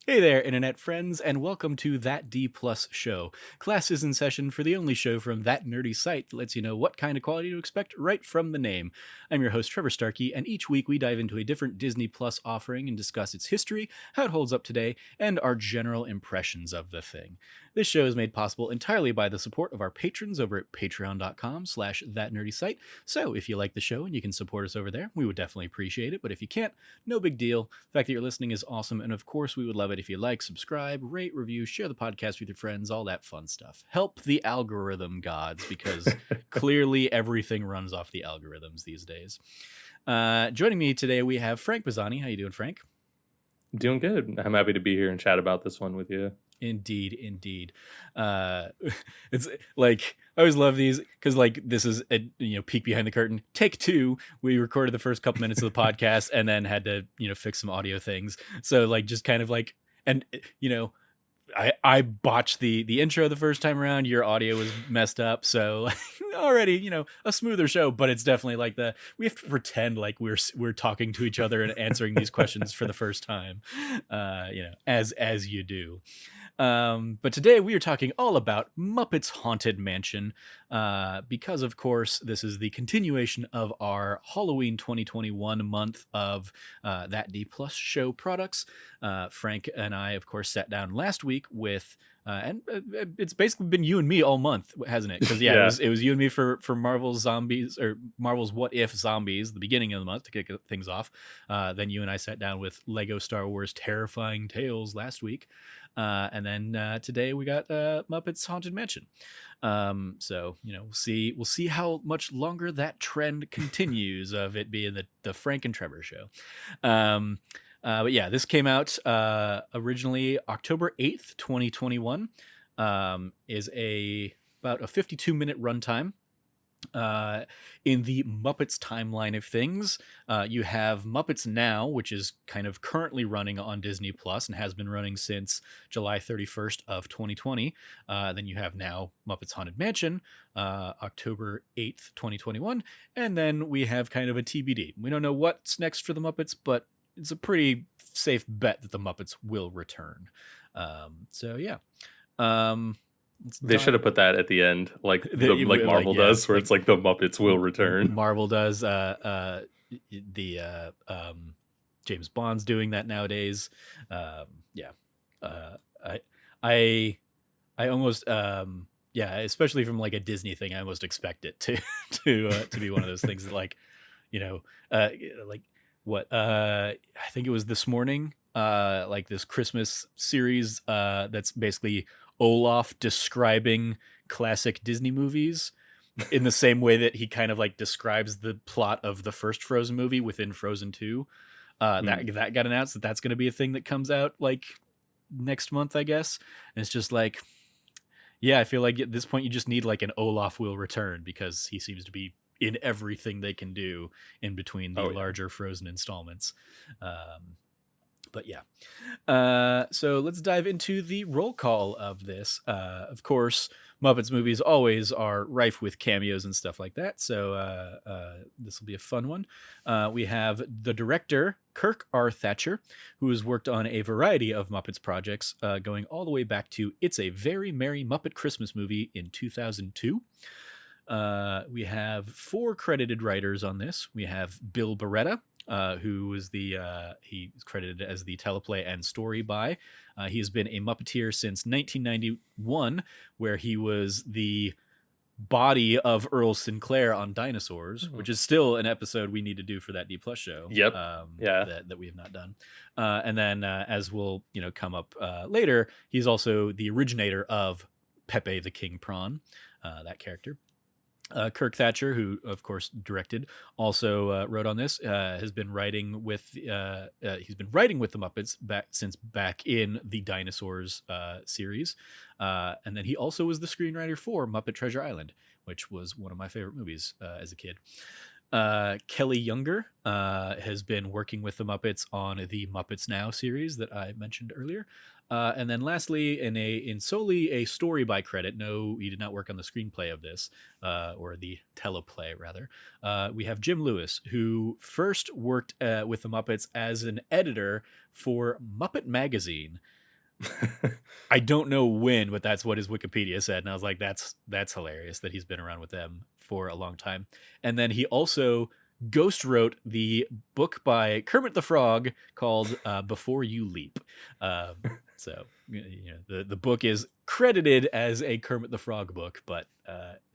Hey there, internet friends, and welcome to That D Plus Show. Class is in session for the only show from that nerdy site that lets you know what kind of quality to expect right from the name. I'm your host, Trevor Starkey, and each week we dive into a different Disney Plus offering and discuss its history, how it holds up today, and our general impressions of the thing. This show is made possible entirely by the support of our patrons over at patreon.com/thatnerdysite. So if you like the show and you can support us over there, we would definitely appreciate it. But if you can't, no big deal. The fact that you're listening is awesome. And of course, we would love it if you like, subscribe, rate, review, share the podcast with your friends, all that fun stuff. Help the algorithm gods, because clearly everything runs off the algorithms these days. Joining me today, we have Frank Bazzani. How you doing, Frank? Doing good. I'm happy to be here and chat about this one with you. Indeed. It's like I always love these because like this is a peek behind the curtain. Take two. We recorded the first couple minutes of the podcast and then had to fix some audio things. So like just kind of like and I botched the intro the first time around. Your audio was messed up, so already a smoother show. But it's definitely like we have to pretend like we're talking to each other and answering these questions for the first time, as you do. But today we are talking all about Muppets Haunted Mansion, because of course this is the continuation of our Halloween 2021 month of That D Plus show products. Frank and I, of course, sat down last week with, and it's basically been you and me all month, hasn't it? Because it was you and me for Marvel's Zombies, or Marvel's What If Zombies, the beginning of the month to kick things off. Then you and I sat down with Lego Star Wars Terrifying Tales last week. And then today we got Muppets Haunted Mansion. So we'll see how much longer that trend continues of it being the Frank and Trevor show. But yeah, this came out originally October 8th, 2021. Is about a 52-minute runtime. In the Muppets timeline of things, you have Muppets Now, which is kind of currently running on Disney Plus and has been running since July 31st of 2020. Then you have now Muppets Haunted Mansion, October 8th, 2021. And then we have kind of a TBD. We don't know what's next for the Muppets, but it's a pretty safe bet that the Muppets will return. So yeah. They should have put that at the end, like Marvel does, where it's like the Muppets will return. Marvel does. James Bond's doing that nowadays. I almost especially from like a Disney thing, I almost expect it to be one of those things that like what I think it was this morning, like this Christmas series that's basically Olaf describing classic Disney movies in the same way that he kind of like describes the plot of the first Frozen movie within Frozen 2. That got announced that's going to be a thing that comes out like next month, I guess. And it's just like, yeah, I feel like at this point you just need like an Olaf will return, because he seems to be in everything they can do in between the larger Frozen installments. But yeah, so let's dive into the roll call of this. Of course, Muppets movies always are rife with cameos and stuff like that, so this will be a fun one. We have the director, Kirk R. Thatcher, who has worked on a variety of Muppets projects, going all the way back to It's a Very Merry Muppet Christmas Movie in 2002. We have 4 credited writers on this. We have Bill Beretta, who is he's credited as the teleplay and story by. He has been a Muppeteer since 1991, where he was the body of Earl Sinclair on Dinosaurs, which is still an episode we need to do for that D Plus show. Yep. That we have not done. And then as will come up later, he's also the originator of Pepe the King Prawn, that character. Kirk Thatcher, who of course directed, also wrote on this. Has been writing with the Muppets back in the Dinosaurs series, and then he also was the screenwriter for Muppet Treasure Island, which was one of my favorite movies as a kid. Kelly Younger has been working with the Muppets on the Muppets Now series that I mentioned earlier. And then lastly, in solely a story by credit, no, he did not work on the screenplay of this, or the teleplay rather. We have Jim Lewis, who first worked with the Muppets as an editor for Muppet Magazine. I don't know when, but that's what his Wikipedia said, and I was like, that's hilarious that he's been around with them for a long time. And then he also ghost wrote the book by Kermit the Frog called Before You Leap. So the book is credited as a Kermit the Frog book, but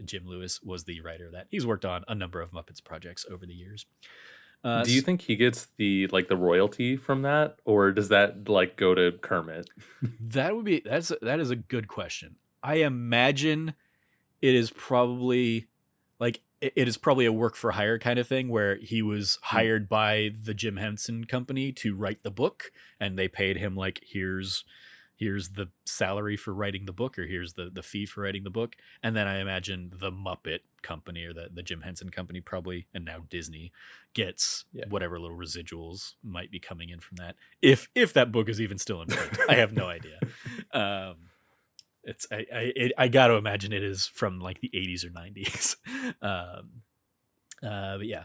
Jim Lewis was the writer of that. He's worked on a number of Muppets projects over the years. Do you think he gets the royalty from that, or does that go to Kermit? That is a good question. I imagine it is probably a work for hire kind of thing, where he was hired by the Jim Henson Company to write the book, and they paid him here's the salary for writing the book, or here's the fee for writing the book. And then I imagine the Muppet Company, or the Jim Henson Company probably, and now Disney, gets whatever little residuals might be coming in from that. If that book is even still in print. I have no idea. I got to imagine it is from the 80s or 90s. But yeah.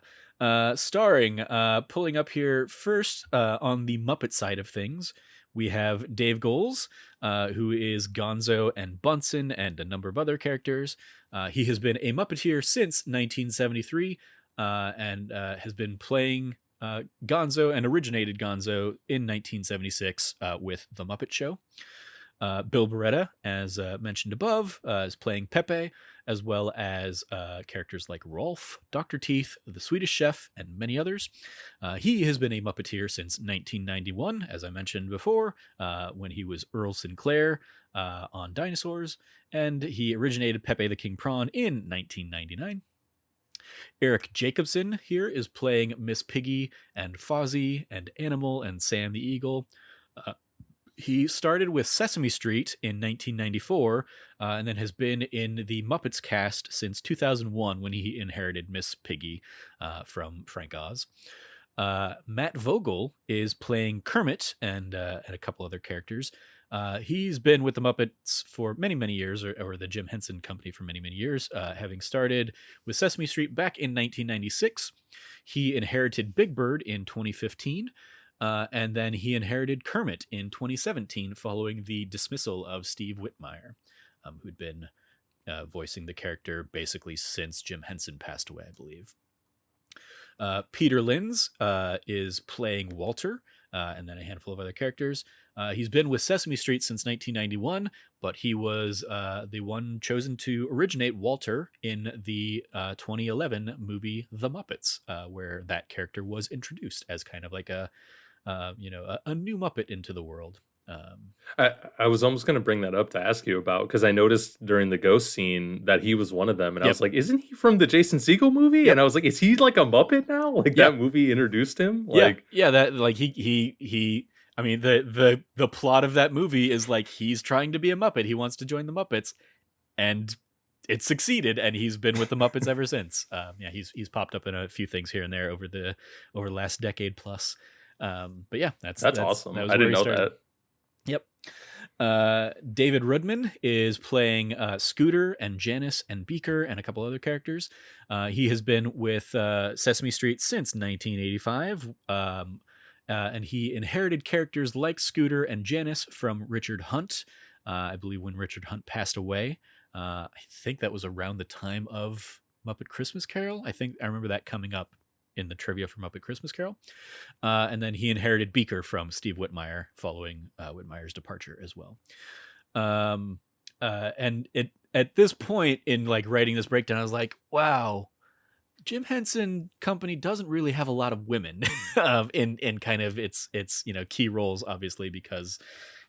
Starring, pulling up here first on the Muppet side of things, we have Dave Goelz, who is Gonzo and Bunsen and a number of other characters. He has been a Muppeteer since 1973 and has been playing Gonzo and originated Gonzo in 1976 with The Muppet Show. Bill Beretta, as mentioned above, is playing Pepe, as well as characters like Rolf, Dr. Teeth, the Swedish Chef, and many others. He has been a Muppeteer since 1991, as I mentioned before, when he was Earl Sinclair on Dinosaurs, and he originated Pepe the King Prawn in 1999. Eric Jacobson here is playing Miss Piggy and Fozzie and Animal and Sam the Eagle. He started with Sesame Street in 1994 and then has been in the Muppets cast since 2001, when he inherited Miss Piggy from Frank Oz. Matt Vogel is playing Kermit and a couple other characters. He's been with the Muppets for many, many years, or the Jim Henson Company for many, many years, having started with Sesame Street back in 1996. He inherited Big Bird in 2015. And then he inherited Kermit in 2017 following the dismissal of Steve Whitmire, who'd been voicing the character basically since Jim Henson passed away, I believe. Peter Linz is playing Walter, and then a handful of other characters. He's been with Sesame Street since 1991, but he was the one chosen to originate Walter in the 2011 movie The Muppets, where that character was introduced as kind of like a new Muppet into the world. I was almost going to bring that up to ask you about, because I noticed during the ghost scene that he was one of them, and I was like, isn't he from the Jason Segel movie? Yep. And I was like, is he like a Muppet now? That movie introduced him? That he I mean, the plot of that movie is he's trying to be a Muppet. He wants to join the Muppets, and it succeeded, and he's been with the Muppets ever since. He's popped up in a few things here and there over the last decade plus. But yeah, that's awesome. I didn't know that. Yep. David Rudman is playing Scooter and Janice and Beaker and a couple other characters. He has been with Sesame Street since 1985, and he inherited characters like Scooter and Janice from Richard Hunt. I believe when Richard Hunt passed away, I think that was around the time of Muppet Christmas Carol. I remember that coming up in the trivia for Muppet Christmas Carol. And then he inherited Beaker from Steve Whitmire following Whitmire's departure as well. And at this point in writing this breakdown, I was like, wow, Jim Henson Company doesn't really have a lot of women in kind of its key roles, obviously, because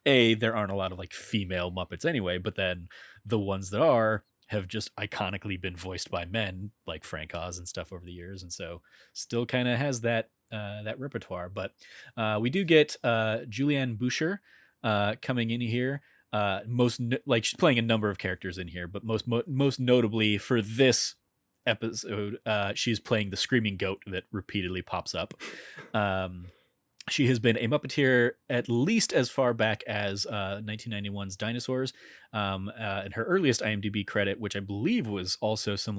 there aren't a lot of female Muppets anyway, but then the ones that are have just iconically been voiced by men like Frank Oz and stuff over the years, and so still kind of has that repertoire. But we do get Julianne Boucher coming in here. She's playing a number of characters in here, but most notably for this episode, she's playing the screaming goat that repeatedly pops up. She has been a Muppeteer at least as far back as 1991's Dinosaurs. And her earliest IMDb credit, which I believe was also some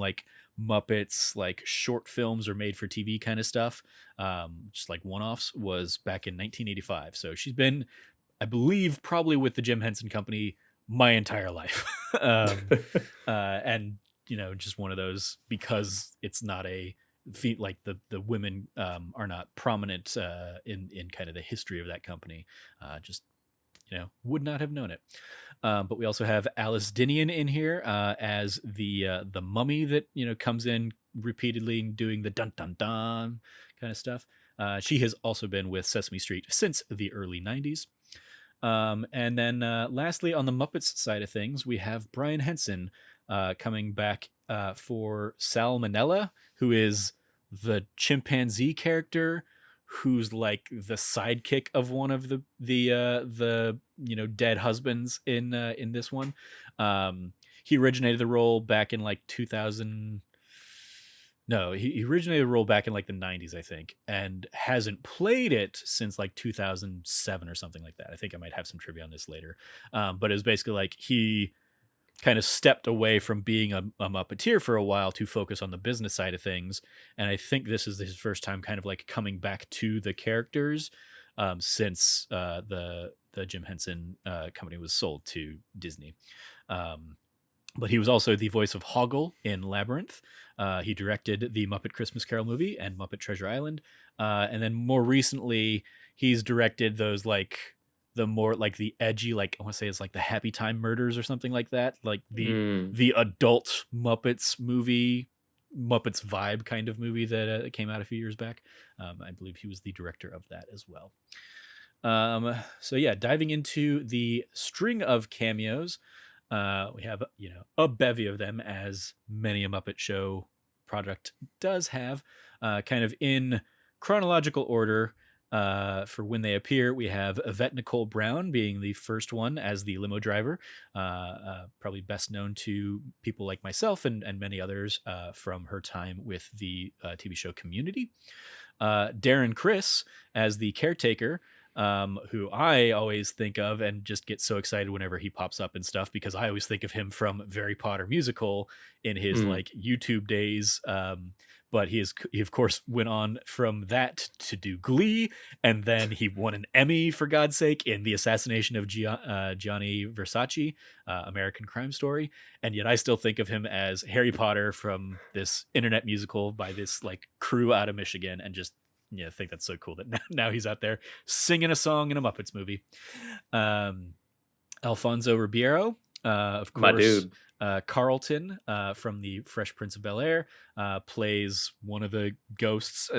Muppets short films or made for TV kind of stuff, just one-offs, was back in 1985. So she's been I believe probably with the Jim Henson Company my entire life. And just one of those, because it's not a feat, like the women are not prominent in kind of the history of that company. Just would not have known it. But we also have Alice Dinian in here as the mummy that comes in repeatedly doing the dun dun dun kind of stuff. She has also been with Sesame Street since the early 90s. And then lastly, on the Muppets side of things, we have Brian Henson coming back for Salmonella, who is the chimpanzee character who's like the sidekick of one of the dead husbands in this one. He originated the role back in like 2000. No, he originated the role back in like the 90s, I think, and hasn't played it since like 2007 or something like that. I think I might have some trivia on this later. But it was basically like he kind of stepped away from being a Muppeteer for a while to focus on the business side of things. And I think this is his first time kind of like coming back to the characters since the Jim Henson company was sold to Disney. But he was also the voice of Vogel in Labyrinth. He directed the Muppet Christmas Carol movie and Muppet Treasure Island. And then more recently, he's directed those like the more like the edgy, like I want to say it's like the Happy Time Murders or something like that. Like the adult Muppets movie, Muppets vibe kind of movie that came out a few years back. I believe he was the director of that as well. So yeah, diving into the string of cameos. We have, a bevy of them, as many a Muppet Show product does have, kind of in chronological order for when they appear. We have Yvette Nicole Brown being the first one as the limo driver, probably best known to people like myself and many others from her time with the TV show Community. Darren Criss as the caretaker, who I always think of and just get so excited whenever he pops up and stuff, because I always think of him from Harry Potter musical in his like YouTube days. But he of course went on from that to do Glee, and then he won an Emmy, for God's sake, in The Assassination of Gianni Versace, American Crime Story. And yet I still think of him as Harry Potter from this internet musical by this like crew out of Michigan, and just I think that's so cool that now he's out there singing a song in a Muppets movie. Alfonso Ribeiro, of course, my dude. Carlton from the Fresh Prince of Bel-Air plays one of the ghosts.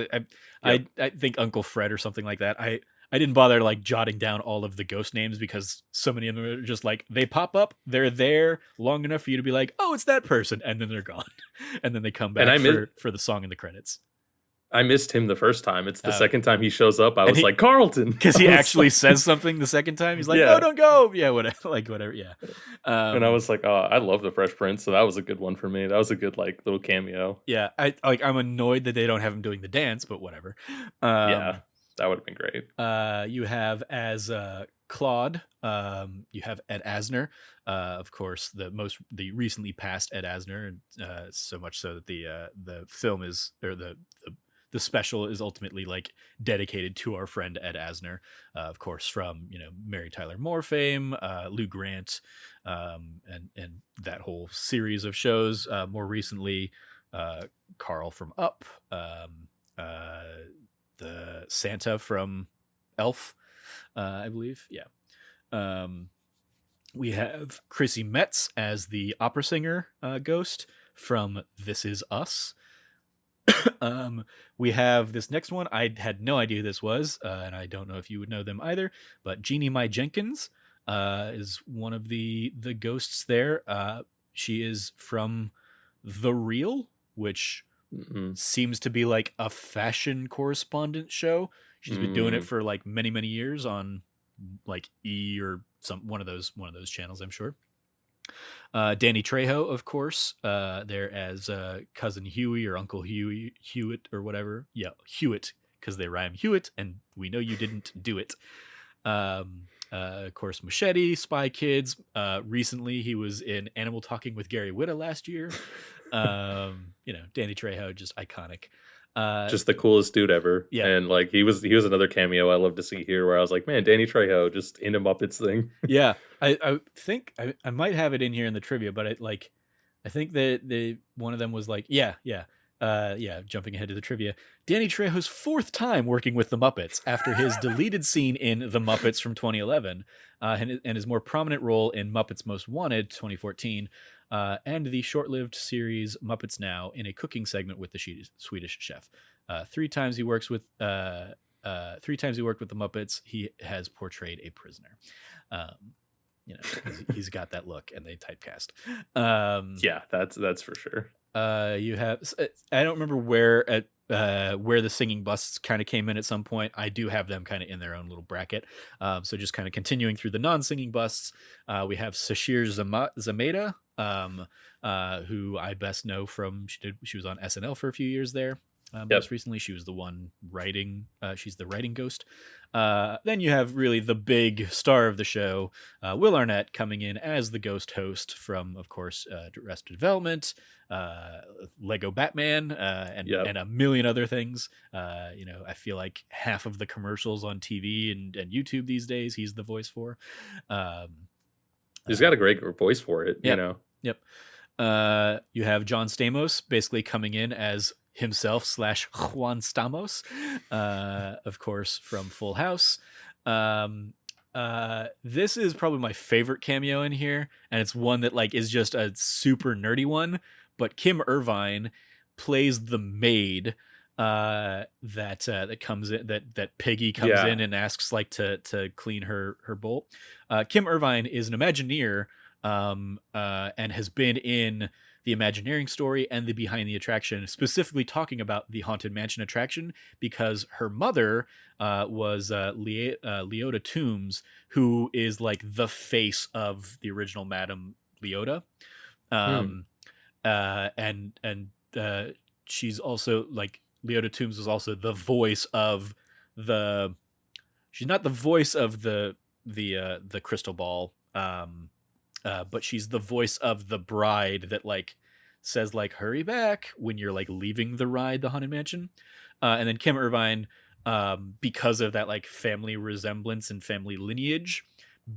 I think Uncle Fred or something like that. I didn't bother like jotting down all of the ghost names because so many of them are just like they pop up, they're there long enough for you to be like, oh, it's that person, and then they're gone, and then they come back for the song in the credits. I missed him the first time. It's the second time he shows up. I was like, Carlton. Because he actually says something the second time. He's like, no, don't go. Yeah, whatever. Yeah. And I was like, oh, I love the Fresh Prince. So that was a good one for me. That was a good like little cameo. Yeah. I'm annoyed that they don't have him doing the dance, but whatever. Yeah, that would have been great. You have as Claude, you have Ed Asner, of course, the recently passed Ed Asner, and so much so that the film is, or the special is ultimately like dedicated to our friend Ed Asner, of course, from Mary Tyler Moore fame, Lou Grant, and that whole series of shows. More recently, Carl from Up, the Santa from Elf, I believe. Yeah. We have Chrissy Metz as the opera singer ghost from This Is Us. We have this next one. I had no idea who this was, and I don't know if you would know them either, but Jeannie Mai Jenkins is one of the ghosts there. She is from The Real, which seems to be like a fashion correspondent show. She's been doing it for like many, many years on like E or one of those channels, I'm sure. Danny Trejo, of course, there as cousin Huey or Uncle Hewitt or whatever. Yeah, Hewitt, because they rhyme Hewitt, and we know you didn't do it. Of course, Machete, Spy Kids. Recently, he was in Animal Talking with Gary Whitta last year. Danny Trejo, just iconic. Just the coolest dude ever. Yeah. And like he was another cameo I love to see here where I was like, man, Danny Trejo just in a Muppets thing. Yeah, I think I might have it in here in the trivia, but I think that one of them was like, jumping ahead to the trivia. Danny Trejo's fourth time working with the Muppets after his deleted scene in The Muppets from 2011, and his more prominent role in Muppets Most Wanted 2014, and the short-lived series Muppets Now in a cooking segment with the Swedish chef. Three times he worked with the Muppets. He has portrayed a prisoner. He's got that look, and they typecast. Yeah, that's for sure. You have, I don't remember where the singing busts kind of came in at some point. I do have them kind of in their own little bracket. So just kind of continuing through the non-singing busts, we have Sashir Zameda, who I best know from she was on SNL for a few years there. Most recently, she was the one writing. She's the writing ghost. Then you have really the big star of the show, Will Arnett, coming in as the ghost host from, of course, Arrested Development, Lego Batman, and a million other things. I feel like half of the commercials on TV and YouTube these days, he's the voice for. He's got a great voice for it. Yep. You have John Stamos basically coming in as himself / Juan Stamos, of course, from Full House. This is probably my favorite cameo in here, and it's one that is just a super nerdy one. But Kim Irvine plays the maid that comes in, that Piggy comes in and asks to clean her bowl. Kim Irvine is an Imagineer, and has been in the Imagineering story and the Behind the Attraction, specifically talking about the Haunted Mansion attraction, because her mother was Leota Toombs, who is the face of the original Madame Leota. And she's also Leota Toombs was also the voice of she's not the voice of the crystal ball, but she's the voice of the bride that says hurry back when you're leaving the ride, the Haunted Mansion. And then Kim Irvine, because of that family resemblance and family lineage,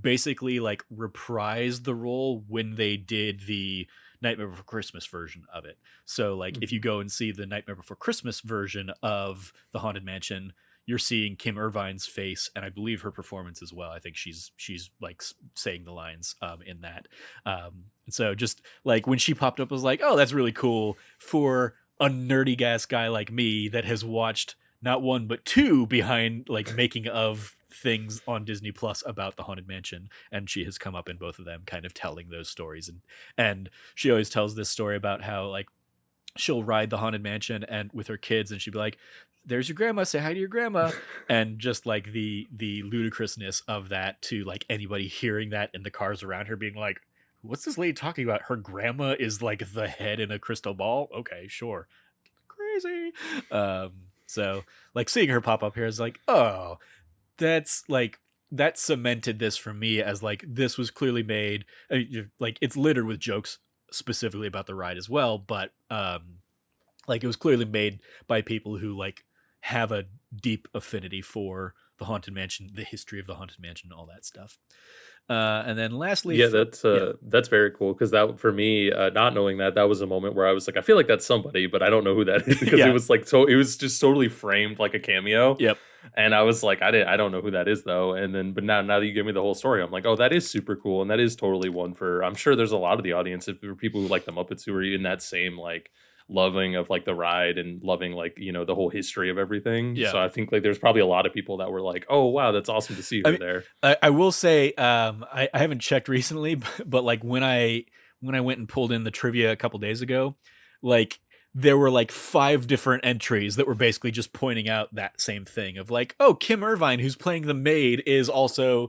basically reprised the role when they did the Nightmare Before Christmas version of it. So if you go and see the Nightmare Before Christmas version of the Haunted Mansion, you're seeing Kim Irvine's face, and I believe her performance as well. I think she's saying the lines in that. And so just when she popped up, I was like, oh, that's really cool for a nerdy gas guy like me that has watched not one but two behind making of things on Disney Plus about the Haunted Mansion, and she has come up in both of them, kind of telling those stories. And she always tells this story about how she'll ride the Haunted Mansion and with her kids, and she'd be like, there's your grandma, say hi to your grandma. And just the ludicrousness of that to anybody hearing that in the cars around her being like, what's this lady talking about? Her grandma is the head in a crystal ball. Okay, sure. Crazy. So seeing her pop up here is oh, that's that cemented this for me as this was clearly made. I mean, it's littered with jokes specifically about the ride as well, but it was clearly made by people who have a deep affinity for the Haunted Mansion, the history of the Haunted Mansion, all that stuff. And then lastly, that's very cool, because that, for me, not knowing that was a moment where I was I feel like that's somebody, but I don't know who that is, because it was it was just totally framed like a cameo. Yep. And I was I don't know who that is though. And then, but now that you give me the whole story, I'm oh, that is super cool, and that is totally one for. I'm sure there's a lot of the audience, if there were people who like the Muppets, who are in that same loving of the ride and loving the whole history of everything. So I think there's probably a lot of people that were oh wow, that's awesome to see her there. I will say, I haven't checked recently, but when I went and pulled in the trivia a couple days ago, there were 5 different entries that were basically just pointing out that same thing of oh, Kim Irvine, who's playing the maid, is also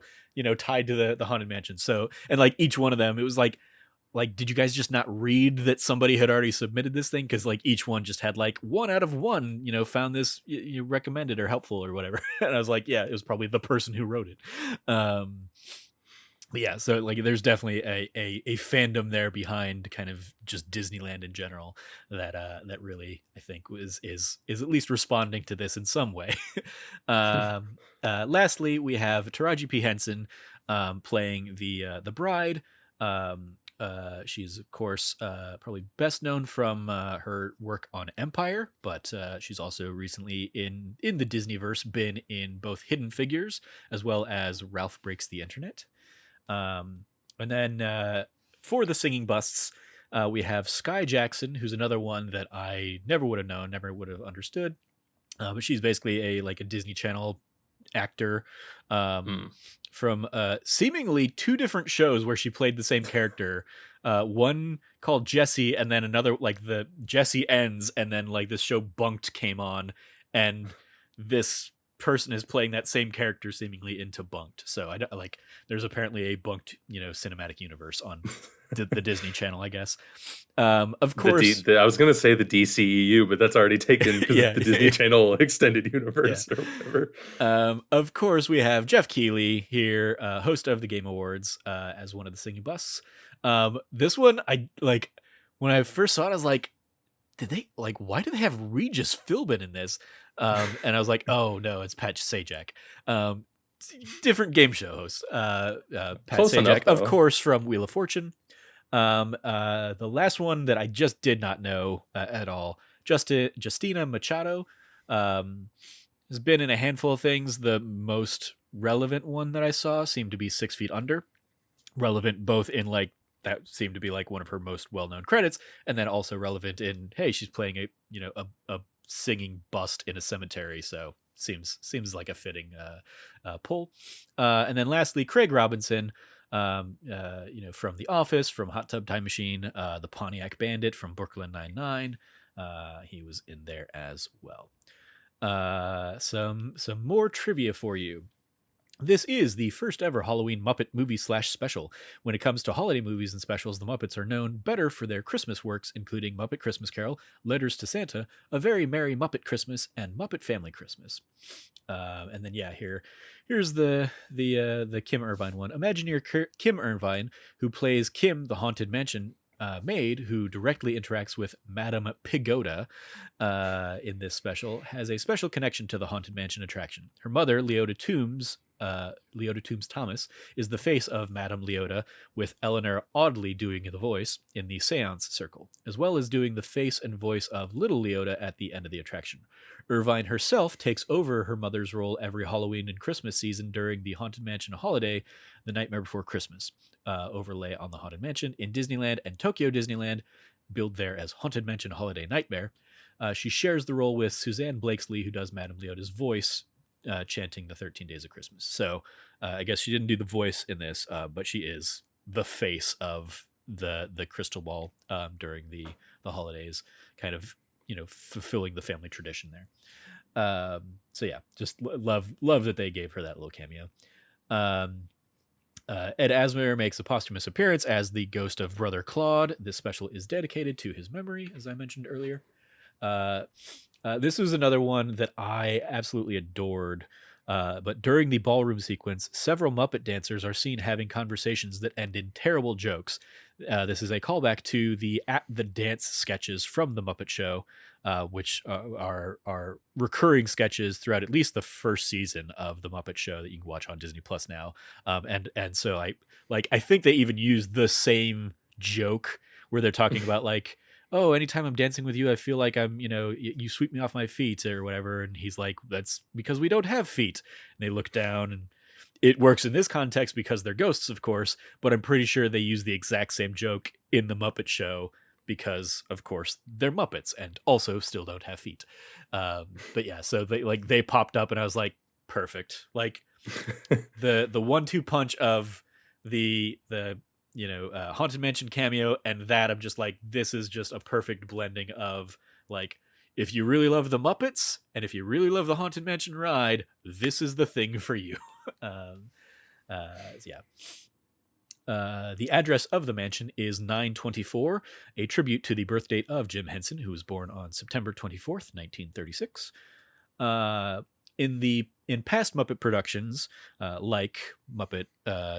tied to the Haunted Mansion. So, and each one of them, it was did you guys just not read that somebody had already submitted this thing? Because each one just had 1 out of 1, found this recommended or helpful or whatever. And I was yeah, it was probably the person who wrote it. yeah, so like there's definitely a fandom there behind kind of just Disneyland in general that that really I think is at least responding to this in some way. Lastly, we have Taraji P Henson playing the bride. She's of course probably best known from her work on Empire, but she's also recently in the Disneyverse been in both Hidden Figures as well as Ralph Breaks the Internet. And then for the singing busts, we have Skye Jackson, who's another one that I never would have known, never would have understood. But she's basically a Disney Channel actor from seemingly two different shows where she played the same character. One called Jessie, and then another like the Jessie Ends, and then like this show Bunked came on, and this person is playing that same character seemingly into Bunked. So I don't like. There's apparently a Bunked, cinematic universe on the Disney Channel, I guess. Of course, I was gonna say the DCEU, but that's already taken because it's the Disney Channel extended universe or whatever. Of course, we have Jeff Keighley here, host of the Game Awards, as one of the singing busts. This one, I like when I first saw it, I was like, did they like? Why do they have Regis Philbin in this? And I was like, oh no, it's Pat Sajak. Different game show host. Pat Close Sajak, enough, of course, from Wheel of Fortune. The last one that I just did not know at all, Justina Machado, has been in a handful of things. The most relevant one that I saw seemed to be 6 Feet Under. Relevant both in like that seemed to be like one of her most well-known credits, and then also relevant in hey, she's playing a singing bust in a cemetery, so seems like a fitting pull. And then lastly, Craig Robinson, from The Office, from Hot Tub Time Machine, the Pontiac Bandit from Brooklyn Nine-Nine. He was in there as well. Some more trivia for you. This is the first ever Halloween Muppet movie / special. When it comes to holiday movies and specials, the Muppets are known better for their Christmas works, including Muppet Christmas Carol, Letters to Santa, A Very Merry Muppet Christmas, and Muppet Family Christmas. And then here's the Kim Irvine one. Imagineer Kim Irvine, who plays Kim, the Haunted Mansion maid, who directly interacts with Madame Pigoda in this special, has a special connection to the Haunted Mansion attraction. Her mother, Leota Toombs Thomas, is the face of Madame Leota, with Eleanor Audley doing the voice in the Seance Circle, as well as doing the face and voice of Little Leota at the end of the attraction. Irvine herself takes over her mother's role every Halloween and Christmas season during the Haunted Mansion holiday, The Nightmare Before Christmas, overlay on the Haunted Mansion in Disneyland and Tokyo Disneyland, billed there as Haunted Mansion Holiday Nightmare. She shares the role with Suzanne Blakesley, who does Madame Leota's voice, chanting the 13 Days of Christmas. So I guess she didn't do the voice in this, but she is the face of the crystal ball during the holidays, kind of fulfilling the family tradition there. So yeah, just love that they gave her that little cameo. Ed Asner makes a posthumous appearance as the ghost of Brother Claude. This special is dedicated to his memory, as I mentioned earlier. This was another one that I absolutely adored. But during the ballroom sequence, several Muppet dancers are seen having conversations that end in terrible jokes. This is a callback to the At the Dance sketches from the Muppet Show, which are recurring sketches throughout at least the first season of the Muppet Show that you can watch on Disney Plus now. And so I think they even use the same joke where they're talking about like, oh, anytime I'm dancing with you, I feel like I'm, you sweep me off my feet or whatever. And he's like, that's because we don't have feet. And they look down, and it works in this context because they're ghosts, of course, but I'm pretty sure they use the exact same joke in the Muppet Show because, of course, they're Muppets and also still don't have feet. But yeah, so they popped up and I was like, perfect. Like the 1-2 punch of the Haunted Mansion cameo and that, I'm just like, this is just a perfect blending of like, if you really love the Muppets and if you really love the Haunted Mansion ride, this is the thing for you. Yeah. The address of the mansion is 924, a tribute to the birth date of Jim Henson, who was born on September 24th, 1936. In the In past Muppet productions, like Muppet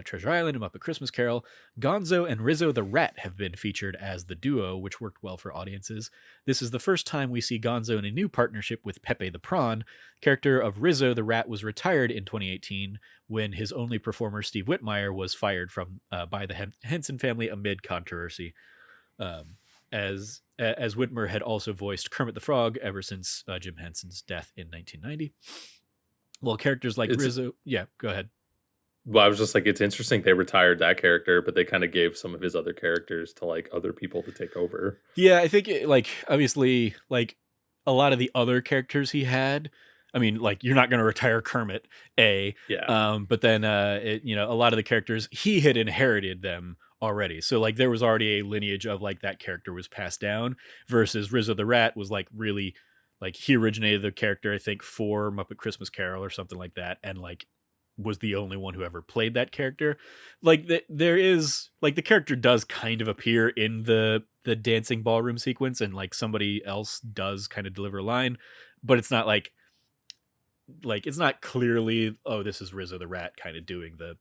Treasure Island and Muppet Christmas Carol, Gonzo and Rizzo the Rat have been featured as the duo, which worked well for audiences. This is the first time we see Gonzo in a new partnership with Pepe the Prawn. Character of Rizzo the Rat was retired in 2018 when his only performer, Steve Whitmire, was fired from by the Henson family amid controversy. As Whitmer had also voiced Kermit the Frog ever since Jim Henson's death in 1990. Well, characters like Rizzo... Yeah, go ahead. Well, I was just like, it's interesting they retired that character, but they kind of gave some of his other characters to like other people to take over. Yeah, I think like obviously like a lot of the other characters he had. I mean, like you're not going to retire Kermit, Yeah. But then a lot of the characters he had inherited them already, so like there was already a lineage of like that character was passed down. Versus Rizzo the Rat was like really like he originated the character, I think, for Muppet Christmas Carol or something like that, and like was the only one who ever played that character. Like there is like the character does kind of appear in the dancing ballroom sequence, and like somebody else does kind of deliver a line, but it's not like it's not clearly, oh, this is Rizzo the Rat kind of doing the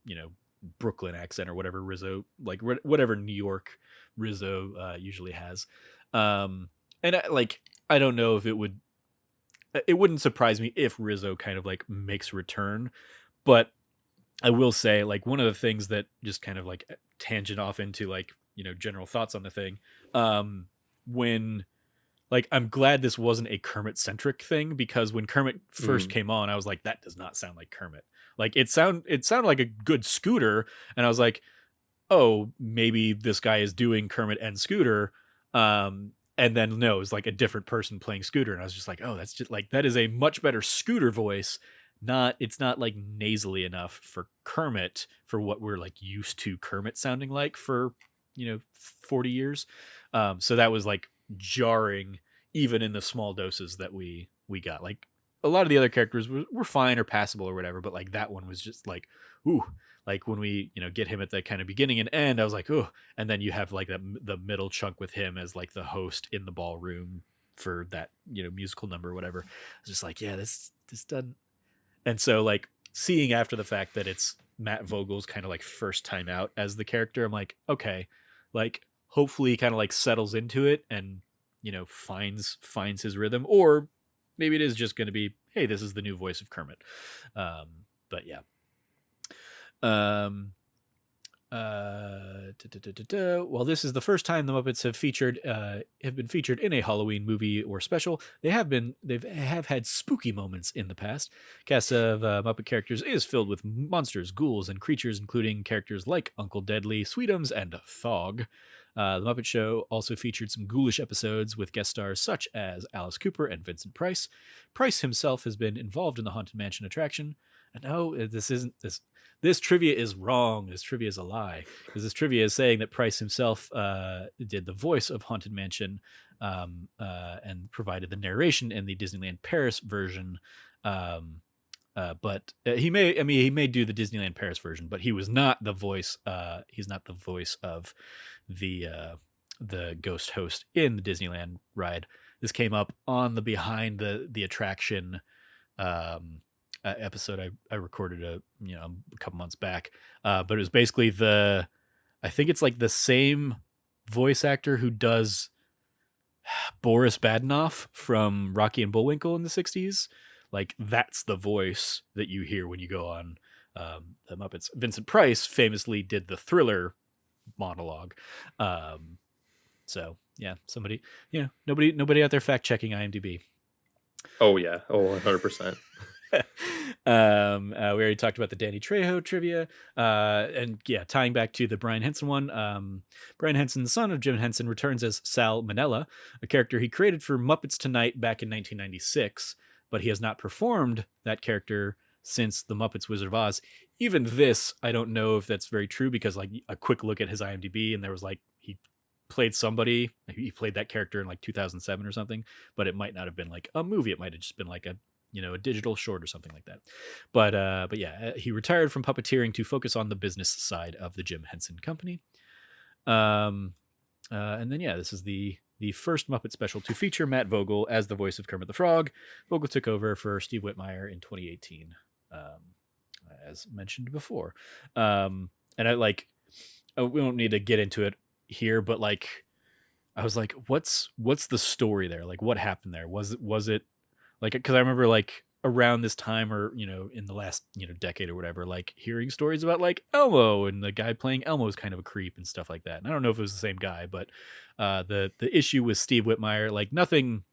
Brooklyn accent or whatever Rizzo, like whatever New York Rizzo usually has. And I don't know if it wouldn't surprise me if Rizzo kind of like makes a return, but I will say like one of the things that just kind of like tangent off into like, general thoughts on the thing. When like, I'm glad this wasn't a Kermit centric thing, because when Kermit first came on, I was like, that does not sound like Kermit. Like it sounded like a good Scooter. And I was like, oh, maybe this guy is doing Kermit and Scooter. And then no, it's like a different person playing Scooter. And I was just like, oh, that's just like, that is a much better Scooter voice. It's not like nasally enough for Kermit, for what we're like used to Kermit sounding like for, 40 years. So that was like jarring, even in the small doses that we got. Like a lot of the other characters were fine or passable or whatever, but like that one was just like, ooh, like when we, get him at the kind of beginning and end, I was like, oh, and then you have like the middle chunk with him as like the host in the ballroom for that, musical number or whatever. I was just like, yeah, this doesn't. And so like seeing after the fact that it's Matt Vogel's kind of like first time out as the character, I'm like, okay, like hopefully he kind of like settles into it and, finds his rhythm, or maybe it is just going to be, hey, this is the new voice of Kermit. But yeah. Well, this is the first time the Muppets have been featured in a Halloween movie or special. They have had spooky moments in the past. Cast of Muppet characters is filled with monsters, ghouls, and creatures, including characters like Uncle Deadly, Sweetums, and Thog. The Muppet Show also featured some ghoulish episodes with guest stars such as Alice Cooper and Vincent Price. Price himself has been involved in the Haunted Mansion attraction. And no, this trivia is wrong. This trivia is a lie, because this trivia is saying that Price himself did the voice of Haunted Mansion and provided the narration in the Disneyland Paris version. But he may do the Disneyland Paris version, but he was not the voice. He's not the voice of the ghost host in the Disneyland ride. This came up on the behind the attraction episode I recorded a couple months back, but it was basically I think it's like the same voice actor who does Boris Badenoff from Rocky and Bullwinkle in the 60s. Like that's the voice that you hear when you go on the Muppets. Vincent Price famously did the Thriller monologue. So yeah, somebody, nobody out there fact checking IMDb. Oh yeah. Oh, 100%. We already talked about the Danny Trejo trivia, and yeah, tying back to the Brian Henson one. Brian Henson, the son of Jim Henson, returns as Sal Manella, a character he created for Muppets Tonight back in 1996, but he has not performed that character since the Muppets Wizard of Oz. Even this, I don't know if that's very true, because like a quick look at his IMDb and there was like he played that character in like 2007 or something, but it might not have been like a movie. It might have just been like a digital short or something like that. But yeah, he retired from puppeteering to focus on the business side of the Jim Henson Company. And then, yeah, this is the first Muppet special to feature Matt Vogel as the voice of Kermit the Frog. Vogel took over for Steve Whitmire in 2018. as mentioned before. And I like, we don't need to get into it here, but like, I was like, what's the story there? Like, what happened there? Was it like, because I remember like around this time, or in the last decade or whatever, like hearing stories about like Elmo, and the guy playing Elmo is kind of a creep and stuff like that. And I don't know if it was the same guy, but the issue with Steve Whitmire, like nothing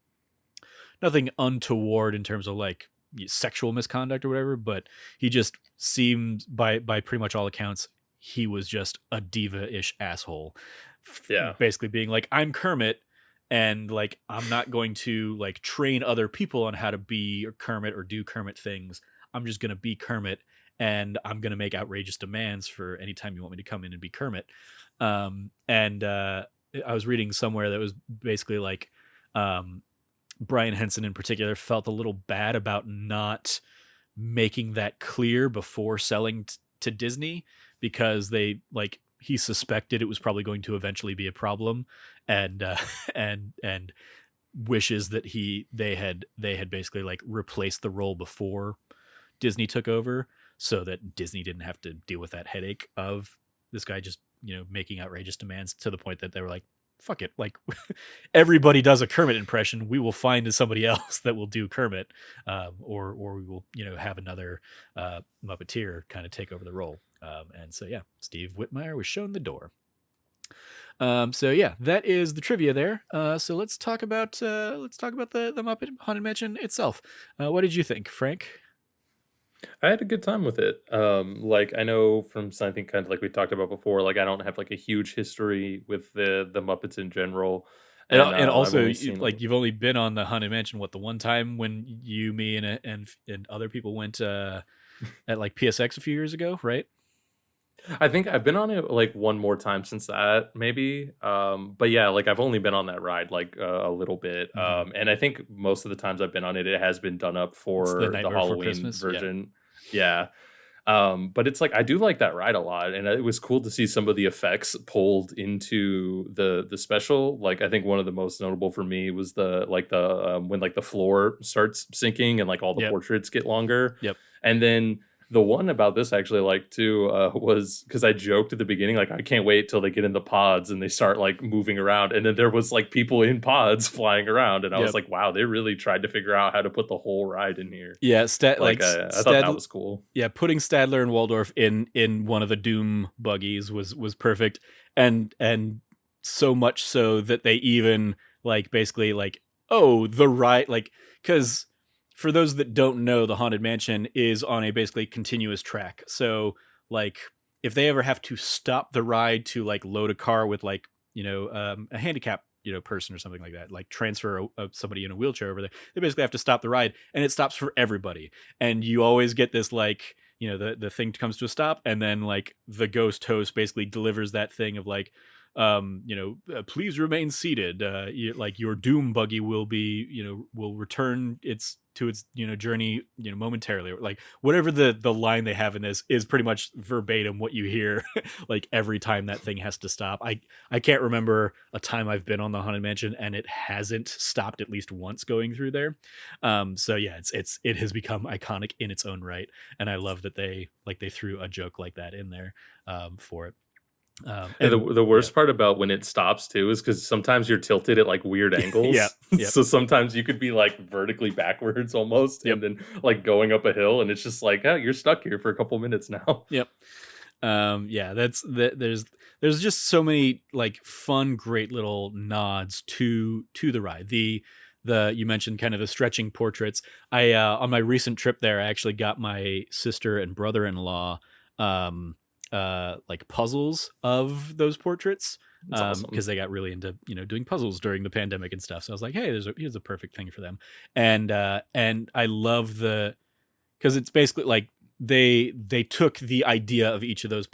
untoward in terms of like sexual misconduct or whatever, but he just seemed, by pretty much all accounts, he was just a diva-ish asshole. Yeah. Basically being like, I'm Kermit, and like I'm not going to like train other people on how to be Kermit or do Kermit things. I'm just going to be Kermit, and I'm going to make outrageous demands for any time you want me to come in and be Kermit. And I was reading somewhere that was basically like, Brian Henson in particular felt a little bad about not making that clear before selling to Disney, because he suspected it was probably going to eventually be a problem, and and wishes that they had basically like replaced the role before Disney took over, so that Disney didn't have to deal with that headache of this guy just making outrageous demands, to the point that they were like, fuck it, like everybody does a Kermit impression, we will find somebody else that will do Kermit, or we will have another Muppeteer kind of take over the role. And so yeah, Steve Whitmire was shown the door. So yeah, that is the trivia there. So let's talk about the Muppet Haunted Mansion itself. What did you think, Frank? I had a good time with it. Like I know from something kind of like we talked about before, like I don't have like a huge history with the Muppets in general. And, And and I've also, only seen like you've only been on the Haunted Mansion the one time when you, me, and other people went at like PSX a few years ago, right? I think I've been on it like one more time since that, maybe. But yeah, like I've only been on that ride like a little bit. Mhm. And I think most of the times I've been on it, it has been done up It's the for the Nightmare Before Halloween Christmas. Yeah. version. Yeah. But it's like I do like that ride a lot, and it was cool to see some of the effects pulled into the special. Like I think one of the most notable for me was the when like the floor starts sinking and like all the Yep. portraits get longer. Yep. And then the one about this actually like too was because I joked at the beginning like I can't wait till they get in the pods and they start like moving around, and then there was like people in pods flying around, and I was Yep. like, wow, they really tried to figure out how to put the whole ride in here. Yeah, Like I thought that was cool. Yeah, putting Stadler and Waldorf in one of the Doom buggies was perfect, and so much so that they even like basically like, oh, the ride, like, because for those that don't know, the Haunted Mansion is on a basically continuous track. So like if they ever have to stop the ride to like load a car with like a handicap person or something like that, like transfer somebody in a wheelchair over there, they basically have to stop the ride, and it stops for everybody. And you always get this like the thing comes to a stop, and then like the ghost host basically delivers that thing of like, please remain seated, like your doom buggy will be will return its journey momentarily, or like whatever the line they have in this is pretty much verbatim what you hear like every time that thing has to stop. I can't remember a time I've been on the Haunted Mansion and it hasn't stopped at least once going through there. So yeah, it has become iconic in its own right, and I love that they threw a joke like that in there for it. And And the worst part about when it stops too is because sometimes you're tilted at like weird yeah, angles. yep, So sometimes you could be like vertically backwards almost, yep, and then like going up a hill, and it's just like, oh, you're stuck here for a couple minutes now. yep. Yeah, there's just so many like fun, great little nods to the ride. The you mentioned kind of the stretching portraits. I on my recent trip there, I actually got my sister and brother-in-law like puzzles of those portraits, That's awesome. because they got really into doing puzzles during the pandemic and stuff. So I was like, hey, here's a perfect thing for them. And I love because it's basically like they took the idea of each of those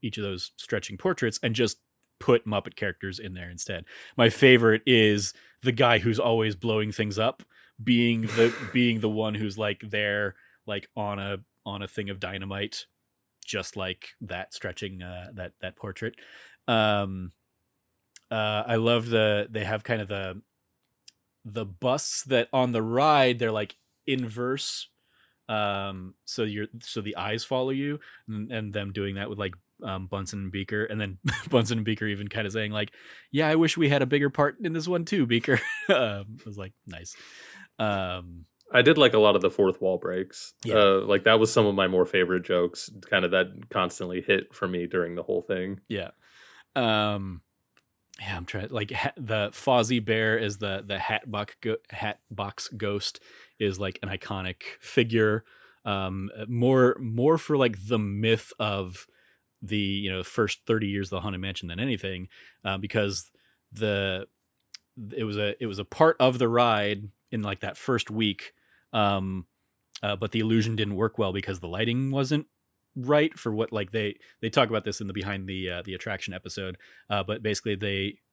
each of those stretching portraits and just put Muppet characters in there instead. My favorite is the guy who's always blowing things up being the one who's like there like on a thing of dynamite, just like that, stretching that portrait. I love they have kind of the busts that on the ride they're like inverse, So the eyes follow you, and them doing that with like Bunsen and Beaker, and then Bunsen and Beaker even kind of saying like, "Yeah, I wish we had a bigger part in this one too, Beaker." I was like, nice. I did like a lot of the fourth wall breaks. Yeah. Like that was some of my more favorite jokes, kind of that constantly hit for me during the whole thing. Yeah. Yeah, I'm trying like the Fozzie Bear is the Hatbox Ghost is like an iconic figure. More for like the myth of the first 30 years of the Haunted Mansion than anything, because it was a part of the ride in like that first week, but the illusion didn't work well because the lighting wasn't right for what, like, they talk about this in the behind the attraction episode, but basically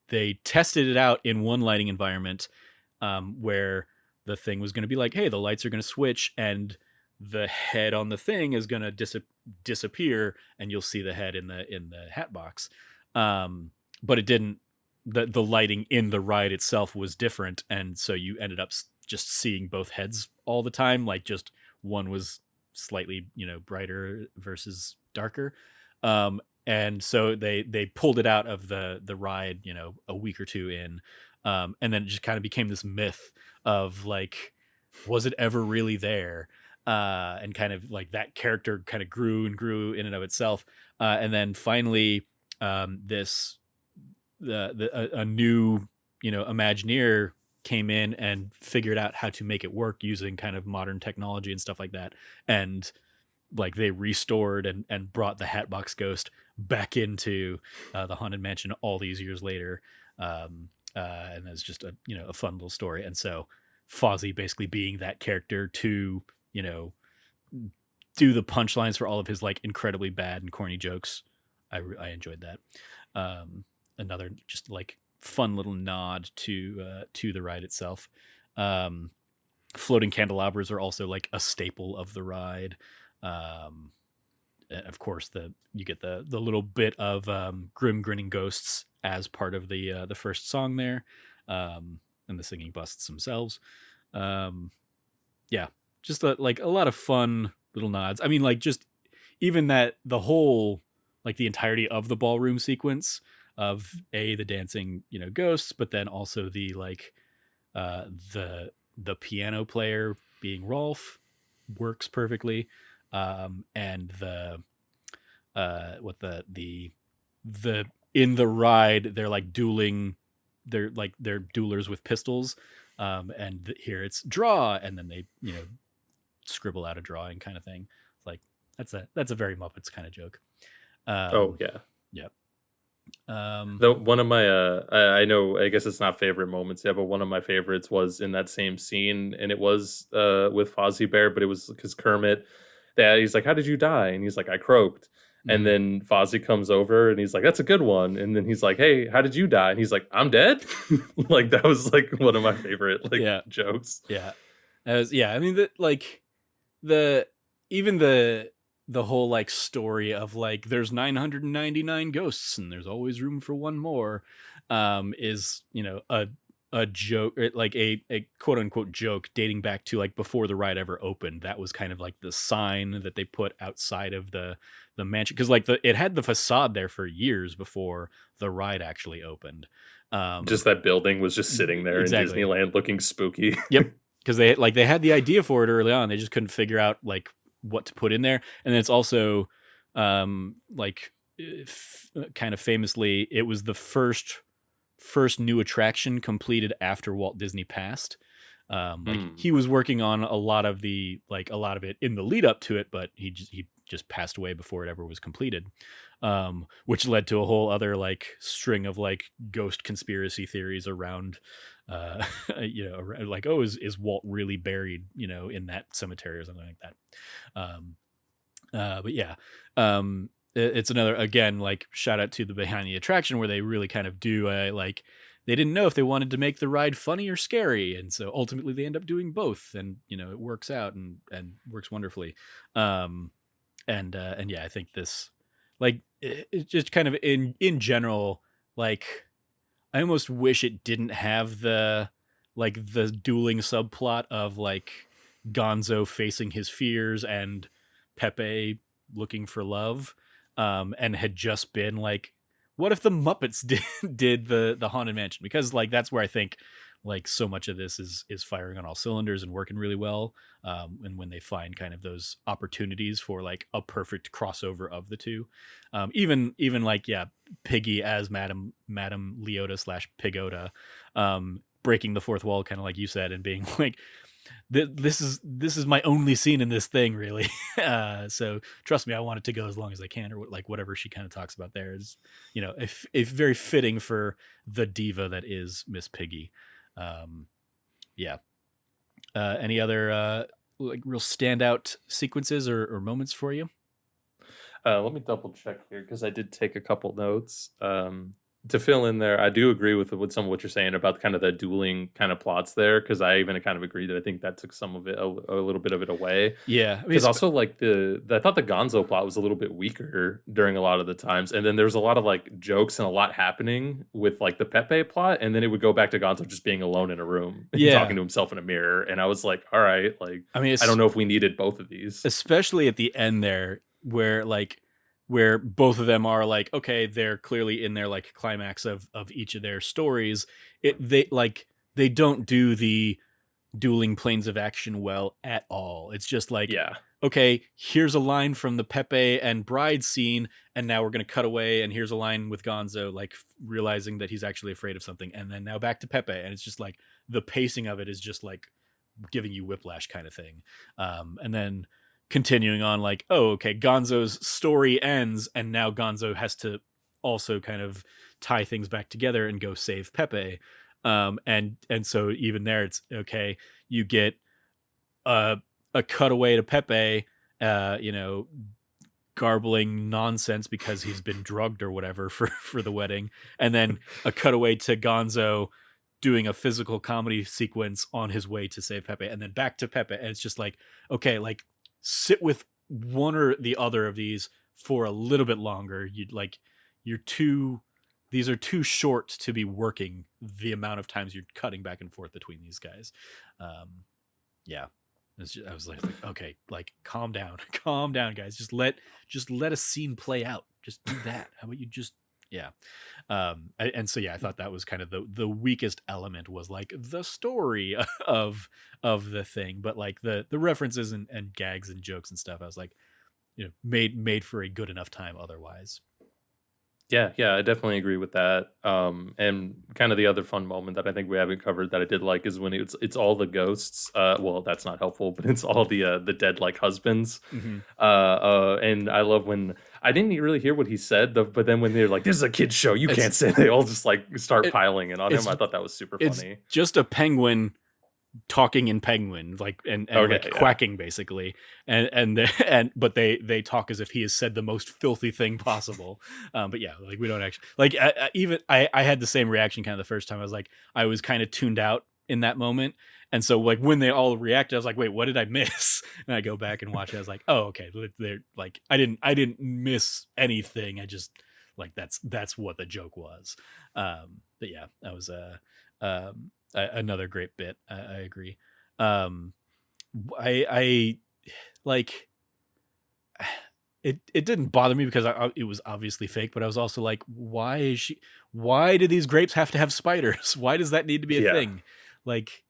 they tested it out in one lighting environment, where the thing was going to be like, hey, the lights are going to switch and the head on the thing is going to disappear and you'll see the head in the hat box, but it didn't. The lighting in the ride itself was different, and so you ended up just seeing both heads all the time, like just one was slightly brighter versus darker, and so they pulled it out of the ride a week or two in, and then it just kind of became this myth of like, was it ever really there, and kind of like that character kind of grew and grew in and of itself, and then finally a new Imagineer came in and figured out how to make it work using kind of modern technology and stuff like that, and like they restored and brought the Hatbox Ghost back into the Haunted Mansion all these years later, and it's just a fun little story. And so Fozzie basically being that character to do the punchlines for all of his like incredibly bad and corny jokes. I enjoyed that. Another just like fun little nod to the ride itself. Floating candelabras are also like a staple of the ride. And of course you get the little bit of grim grinning ghosts as part of the first song there, and the singing busts themselves. Yeah, just like a lot of fun little nods. I mean, like just even that the whole like the entirety of the ballroom sequence of the dancing ghosts, but then also the like the piano player being Rolf works perfectly, and the in the ride they're like dueling, they're duelers with pistols, and here it's draw, and then they scribble out a drawing kind of thing. Like that's a very Muppets kind of joke. Oh yeah. Yep. One of my I know, I guess it's not favorite moments, yeah, but one of my favorites was in that same scene, and it was with Fozzie Bear, but it was because Kermit, that he's like, how did you die? And he's like, I croaked. And then Fozzie comes over and he's like, that's a good one. And then he's like, hey, how did you die? And he's like, I'm dead. Like that was like one of my favorite jokes. Yeah. I mean the whole like story of like there's 999 ghosts and there's always room for one more, is a joke, like a quote unquote joke dating back to like before the ride ever opened. That was kind of like the sign that they put outside of the mansion, because like it had the facade there for years before the ride actually opened. Just that building was just sitting there exactly. In Disneyland looking spooky. Yep, because they had the idea for it early on, they just couldn't figure out like what to put in there. And then it's also like kind of famously, it was the first new attraction completed after Walt Disney passed. He was working on a lot of it in the lead up to it, but he just passed away before it ever was completed, which led to a whole other like string of like ghost conspiracy theories around like, oh, is Walt really buried in that cemetery or something like that. But yeah, it's another, again, like shout out to the behind the attraction where they really kind of do like they didn't know if they wanted to make the ride funny or scary, and so ultimately they end up doing both, and it works out and works wonderfully. And yeah, I think this like it just kind of in general, like I almost wish it didn't have the dueling subplot of like Gonzo facing his fears and Pepe looking for love, and had just been like, what if the Muppets did the Haunted Mansion? Because like that's where I think like so much of this is firing on all cylinders and working really well. And when they find kind of those opportunities for like a perfect crossover of the two, even like Piggy as Madam Leota / Pigota, breaking the fourth wall, kind of like you said, and being like, this is my only scene in this thing, really. So trust me, I want it to go as long as I can, or like whatever she kind of talks about there is, if very fitting for the diva that is Miss Piggy. Any other like real standout sequences or moments for you? Let me double check here because I did take a couple notes. To fill in there, I do agree with some of what you're saying about kind of the dueling kind of plots there, because I even kind of agree that I think that took some of it, a little bit of it away. Yeah, I mean, Because also like I thought the Gonzo plot was a little bit weaker during a lot of the times, and then there's a lot of like jokes and a lot happening with like the Pepe plot, and then it would go back to Gonzo just being alone in a room and talking to himself in a mirror, and I was like, all right, like I mean, I don't know if we needed both of these, especially at the end there, where both of them are like, okay, they're clearly in their like climax of each of their stories. They don't do the dueling planes of action well at all. It's just like, okay, here's a line from the Pepe and Bride scene, and now we're going to cut away, and here's a line with Gonzo like realizing that he's actually afraid of something, and then now back to Pepe, and it's just like the pacing of it is just like giving you whiplash kind of thing. And then continuing on like, oh, okay, Gonzo's story ends, and now Gonzo has to also kind of tie things back together and go save Pepe. And so even there, it's okay, you get a cutaway to Pepe, garbling nonsense because he's been drugged or whatever for the wedding, and then a cutaway to Gonzo doing a physical comedy sequence on his way to save Pepe, and then back to Pepe, and it's just like, okay, like sit with one or the other of these for a little bit longer. These are too short to be working the amount of times you're cutting back and forth between these guys. I was like, okay, like calm down, guys. Just let a scene play out. Just do that. How about you just I thought that was kind of the weakest element, was like the story of the thing, but like the references and gags and jokes and stuff, I was like, made for a good enough time otherwise. Yeah, I definitely agree with that. And kind of the other fun moment that I think we haven't covered that I did like is when it's all the ghosts. Well, that's not helpful, but it's all the dead like husbands. Mm-hmm. And I love when I didn't really hear what he said, but then when they're like, "This is a kid's show, you can't say," they all just like start piling in on him. I thought that was super funny. It's just a penguin talking in penguin, like and quacking basically, but they talk as if he has said the most filthy thing possible. But yeah, like we don't actually like. I had the same reaction kind of the first time. I was kind of tuned out in that moment, and so like when they all reacted, I was like, wait, what did I miss? And I go back and watch it. I was like, oh, okay, they're like, I didn't miss anything. I just like that's what the joke was. But yeah, that was another great bit. I agree. I like it didn't bother me because it was obviously fake, but I was also like, why do these grapes have to have spiders? Why does that need to be a thing? Like,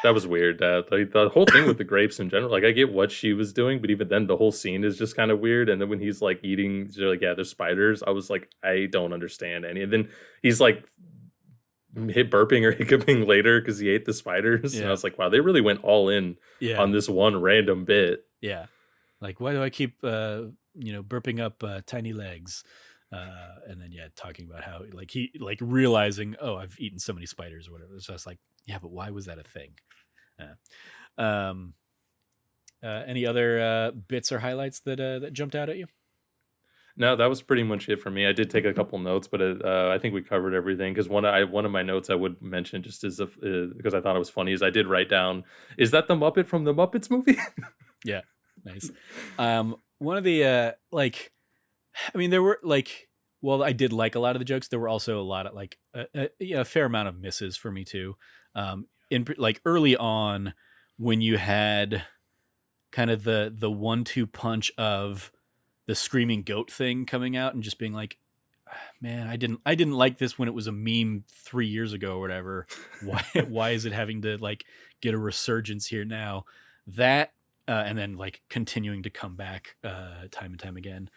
that was weird. Like the whole thing with the grapes in general, like I get what she was doing, but even then the whole scene is just kind of weird. And then when he's like eating, they're like, yeah, there's spiders. I was like, I don't understand any. And then he's like burping or hiccuping later because he ate the spiders. And I was like, wow, they really went all in on this one random bit. Yeah. Like, why do I keep burping up tiny legs? And then talking about how like he like realizing, oh, I've eaten so many spiders or whatever. So I was like, yeah, but why was that a thing? Any other bits or highlights that jumped out at you? No, that was pretty much it for me. I did take a couple notes, but I think we covered everything. Because one of my notes I would mention just as because I thought it was funny is I did write down, is that the Muppet from the Muppets movie? Yeah, nice. One of the like, I mean, there were like, well, I did like a lot of the jokes. There were also a lot of like a fair amount of misses for me too. In like early on, when you had kind of the 1-2 punch of the screaming goat thing coming out and just being like, man, I didn't like this when it was a meme 3 years ago or whatever. Why is it having to like get a resurgence here now? That and then like continuing to come back time and time again.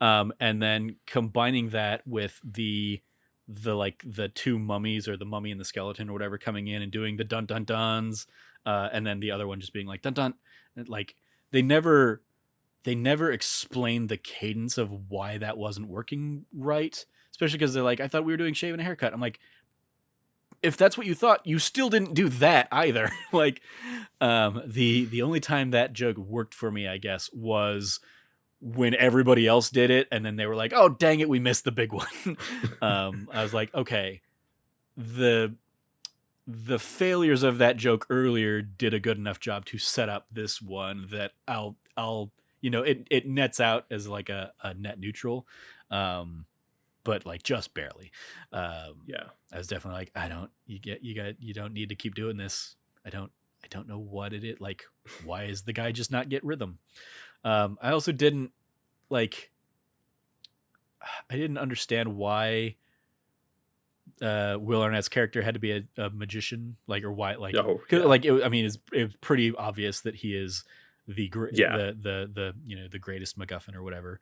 And then combining that with the like the two mummies, or the mummy and the skeleton or whatever, coming in and doing the dun dun duns, and then the other one just being like dun dun. Like they never explained the cadence of why that wasn't working right, especially because they're like, I thought we were doing shave and a haircut. I'm like, if that's what you thought, you still didn't do that either. Like, the only time that joke worked for me, I guess, was when everybody else did it, and then they were like, oh dang it, we missed the big one. I was like, okay, the failures of that joke earlier did a good enough job to set up this one that I'll it nets out as like a net neutral, but like just barely. Yeah, I was definitely like, you don't need to keep doing this. I don't know what it is. Like, why is the guy just not get rhythm? I also didn't understand why Will Arnett's character had to be a magician, like, or why, like, like it was pretty obvious that he is the greatest MacGuffin or whatever.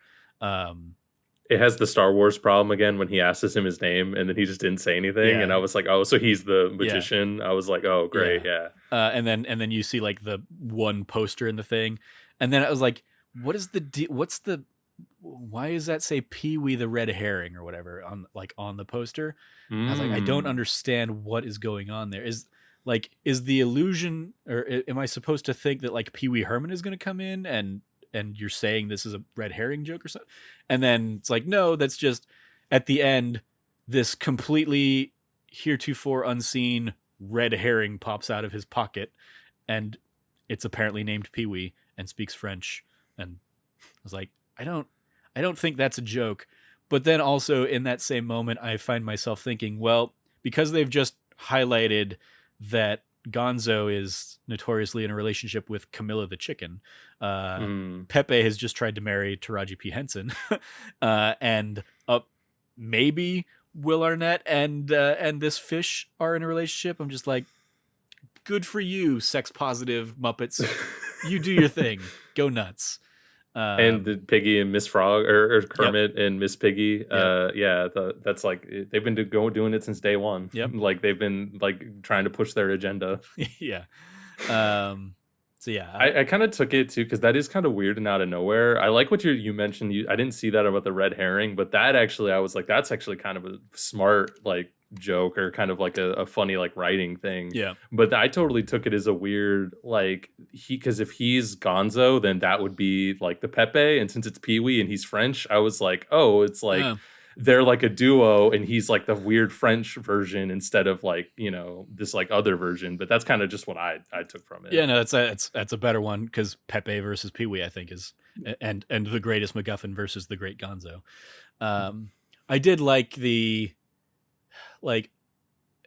It has the Star Wars problem again when he asks him his name and then he just didn't say anything, and I was like, oh, so he's the magician. I was like, oh great, yeah. And then you see like the one poster in the thing, and then I was like, why does that say Pee-wee the red herring or whatever on the poster? I was like, I don't understand what is going on there. Is the illusion, or am I supposed to think that like Pee-wee Herman is going to come in and you're saying this is a red herring joke or something? And then it's like, no, that's just at the end, this completely heretofore unseen red herring pops out of his pocket, and it's apparently named Pee-wee and speaks French. And I was like, I don't think that's a joke. But then also in that same moment, I find myself thinking, well, because they've just highlighted that Gonzo is notoriously in a relationship with Camilla the chicken, Pepe has just tried to marry Taraji P Henson, and maybe Will Arnett and this fish are in a relationship. I'm just like, good for you, sex positive Muppets. You do your thing. Go nuts. And the Piggy and Miss Frog, or Kermit and Miss Piggy. That's like, they've been doing it since day one. Yep. Like they've been like trying to push their agenda. Yeah. So yeah, I kind of took it too, because that is kind of weird and out of nowhere. I like what you mentioned. I didn't see that about the red herring, but that actually, I was like, that's actually kind of a smart like joke, or kind of like a funny like writing thing. Yeah. But I totally took it as a weird, like, because if he's Gonzo, then that would be like the Pepe, and since it's Pee-wee and he's French, I was like, oh, it's like they're like a duo, and he's like the weird French version instead of like, this like other version. But that's kind of just what I took from it. Yeah, no, that's a better one, because Pepe versus Pee-wee, I think, is and the greatest MacGuffin versus the great Gonzo. I did like the, like,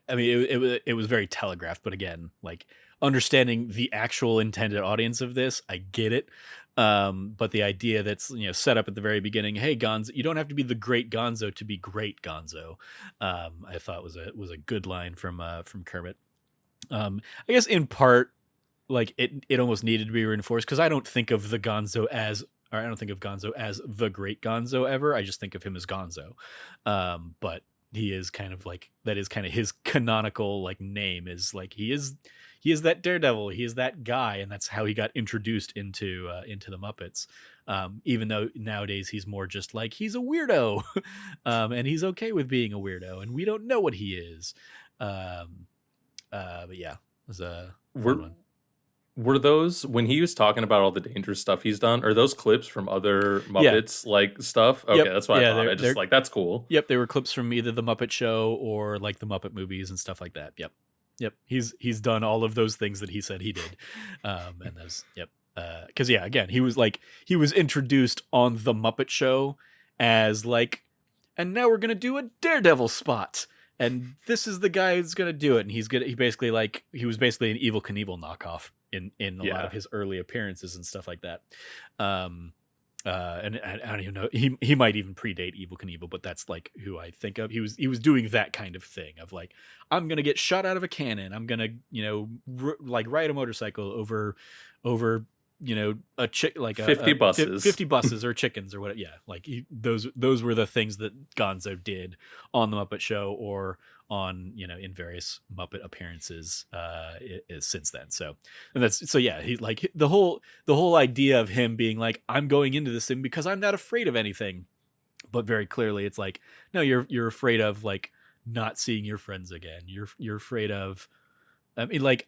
I mean, it was very telegraphed, but again, like, understanding the actual intended audience of this, I get it. But the idea that's, set up at the very beginning, hey, Gonzo, you don't have to be the great Gonzo to be great Gonzo, I thought was a good line from Kermit. I guess in part, like, it almost needed to be reinforced, because I don't think of Gonzo as the great Gonzo ever. I just think of him as Gonzo. But he is kind of like, that is kind of his canonical like name, is like, he is that daredevil, he is that guy, and that's how he got introduced into the Muppets. Even though nowadays he's more just like, he's a weirdo, and he's okay with being a weirdo, and we don't know what he is. But yeah, it was a fun one. Were those, when he was talking about all the dangerous stuff he's done, are those clips from other Muppets like stuff? Okay, that's what I thought. I just like, that's cool. Yep, they were clips from either the Muppet Show or like the Muppet movies and stuff like that. Yep. He's done all of those things that he said he did. And those, because again, he was introduced on the Muppet Show as like, and now we're gonna do a Daredevil spot, and this is the guy who's gonna do it, and he was basically an Evel Knievel knockoff. in a lot of his early appearances and stuff like that. And I don't even know, he might even predate Evel Knievel, but that's like who I think of. He was doing that kind of thing of like, I'm gonna get shot out of a cannon, I'm gonna like ride a motorcycle over a chick, like 50 buses 50 buses or chickens or what. Yeah, like those were the things that Gonzo did on the Muppet Show or on in various Muppet appearances since then. So yeah, he like the whole idea of him being like, I'm going into this thing because I'm not afraid of anything, but very clearly it's like, no, you're afraid of like not seeing your friends again. You're afraid of, I mean, like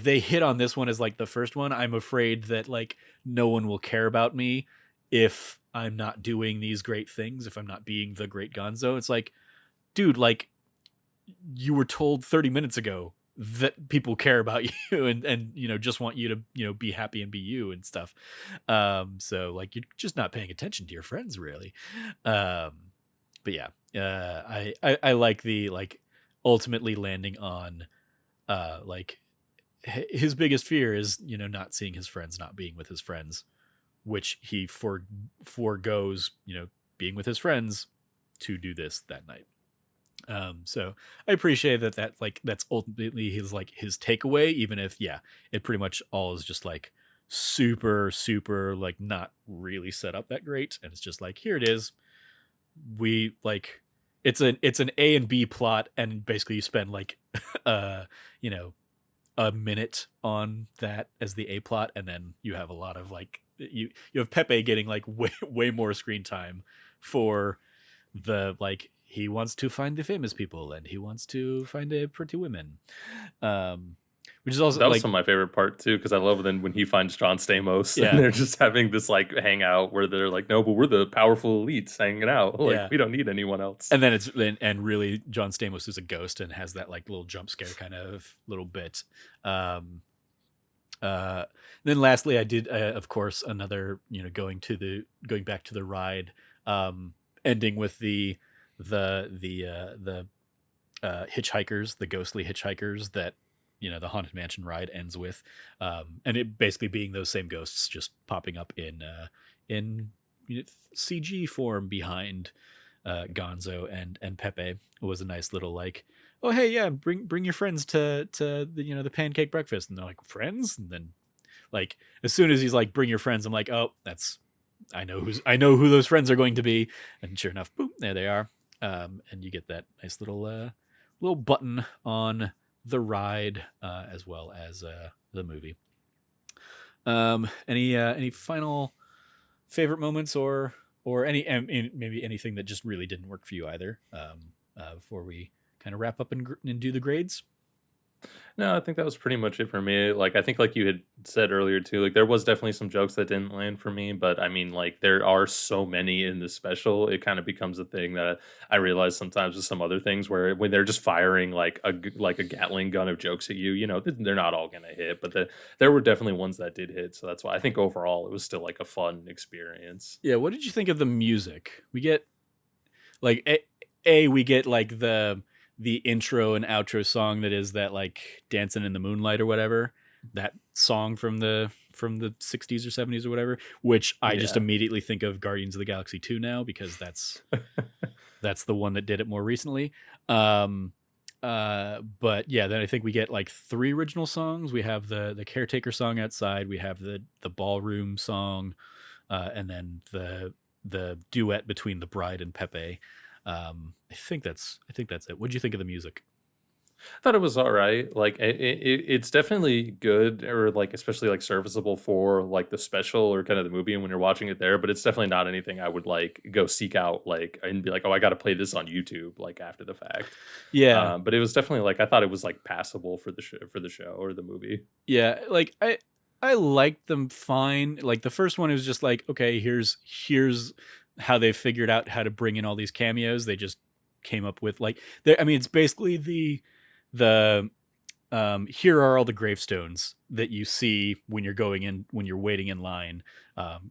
they hit on this one as like the first one. I'm afraid that like no one will care about me if I'm not doing these great things, if I'm not being the great Gonzo. It's like, dude, like you were told 30 minutes ago that people care about you and just want you to be happy and be you and stuff. So like you're just not paying attention to your friends really. But yeah, I like the like ultimately landing on like his biggest fear is not seeing his friends, not being with his friends, which he foregoes being with his friends to do this that night. So I appreciate that like that's ultimately his takeaway, even if it pretty much all is just like super like not really set up that great, and it's just like, here it is, we like it's an A and B plot, and basically you spend like a minute on that as the A plot, and then you have a lot of like you have Pepe getting like way more screen time for the like, he wants to find the famous people and he wants to find the pretty women, which is also that was like some of my favorite part too, because I love then when he finds John Stamos and they're just having this like hangout where they're like, no, but we're the powerful elites hanging out, like we don't need anyone else. And then and really John Stamos is a ghost and has that like little jump scare kind of little bit. Then lastly, I did of course another going back to the ride, ending with the hitchhikers, the ghostly hitchhikers that the Haunted Mansion ride ends with, and it basically being those same ghosts just popping up in CG form behind Gonzo and Pepe. Was a nice little like, oh hey, yeah, bring your friends to the the pancake breakfast, and they're like, friends, and then like as soon as he's like, bring your friends, I'm like, oh, that's I know who those friends are going to be, and sure enough, boom, there they are. And you get that nice little button on the ride, as well as the movie. Any final favorite moments or any maybe anything that just really didn't work for you either, before we kind of wrap up and do the grades? No, I think that was pretty much it for me. Like, I think like you had said earlier too, like there was definitely some jokes that didn't land for me, but I mean, like there are so many in this special, it kind of becomes a thing that I realize sometimes with some other things where when they're just firing like a Gatling gun of jokes at you, they're not all gonna hit, but there were definitely ones that did hit. So that's why I think overall it was still like a fun experience. Yeah. What did you think of the music? We get like we get like the intro and outro song that is that like Dancing in the Moonlight or whatever, that song from the 60s or 70s or whatever, which I just immediately think of Guardians of the Galaxy 2 now, because that's the one that did it more recently. But yeah, then I think we get like 3 original songs. We have the Caretaker song outside, we have the ballroom song, and then the duet between the bride and Pepe. I think that's it. What'd you think of the music? I thought it was all right. Like it's definitely good, or like especially like serviceable for like the special or kind of the movie and when you're watching it there. But it's definitely not anything I would like go seek out like and be like, oh, I got to play this on YouTube like after the fact. Yeah, but it was definitely like I thought it was like passable for the show or the movie. yeah. Like I liked them fine. Like the first one was just like, okay, here's how they figured out how to bring in all these cameos. They just came up with like, I mean, it's basically the here are all the gravestones that you see when you're waiting in line,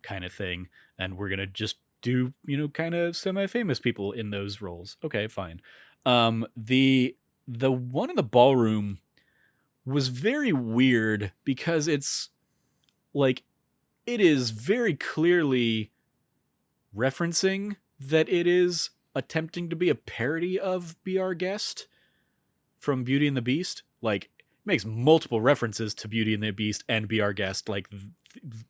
kind of thing, and we're gonna just do kind of semi-famous people in those roles. Okay, fine. The one in the ballroom was very weird because it's like it is very clearly referencing that it is attempting to be a parody of Be Our Guest from Beauty and the Beast. Like, it makes multiple references to Beauty and the Beast and Be Our Guest, like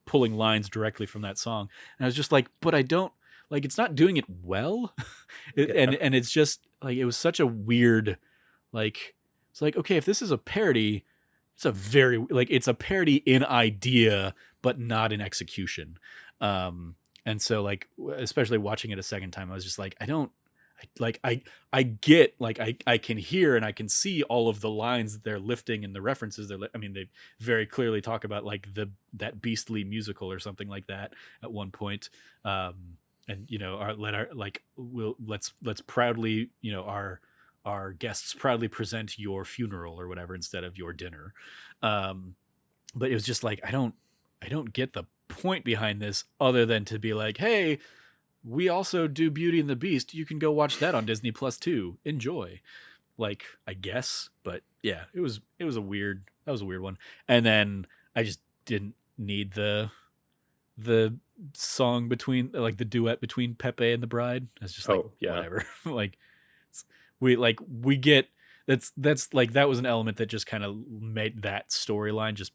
pulling lines directly from that song. And I was just like, but I don't like, it's not doing it well. And it's just like, it was such a weird, like, it's like, okay, if this is a parody, it's a very, like, it's a parody in idea, but not in execution. And so, like, especially watching it a second time, I was just like, I get, like, I can hear and I can see all of the lines that they're lifting and the references I mean, they very clearly talk about like that Beastly musical or something like that at one point. And you know, let's proudly, you know, our guests proudly present your funeral or whatever instead of your dinner. But it was just like, I don't get the point behind this other than to be like, hey, we also do Beauty and the Beast. You can go watch that on Disney Plus too. Enjoy. Like, I guess, but yeah, that was a weird one. And then I just didn't need the song between, like, the duet between Pepe and the bride. It's just like, whatever. Like, we get that's like, that was an element that just kind of made that storyline just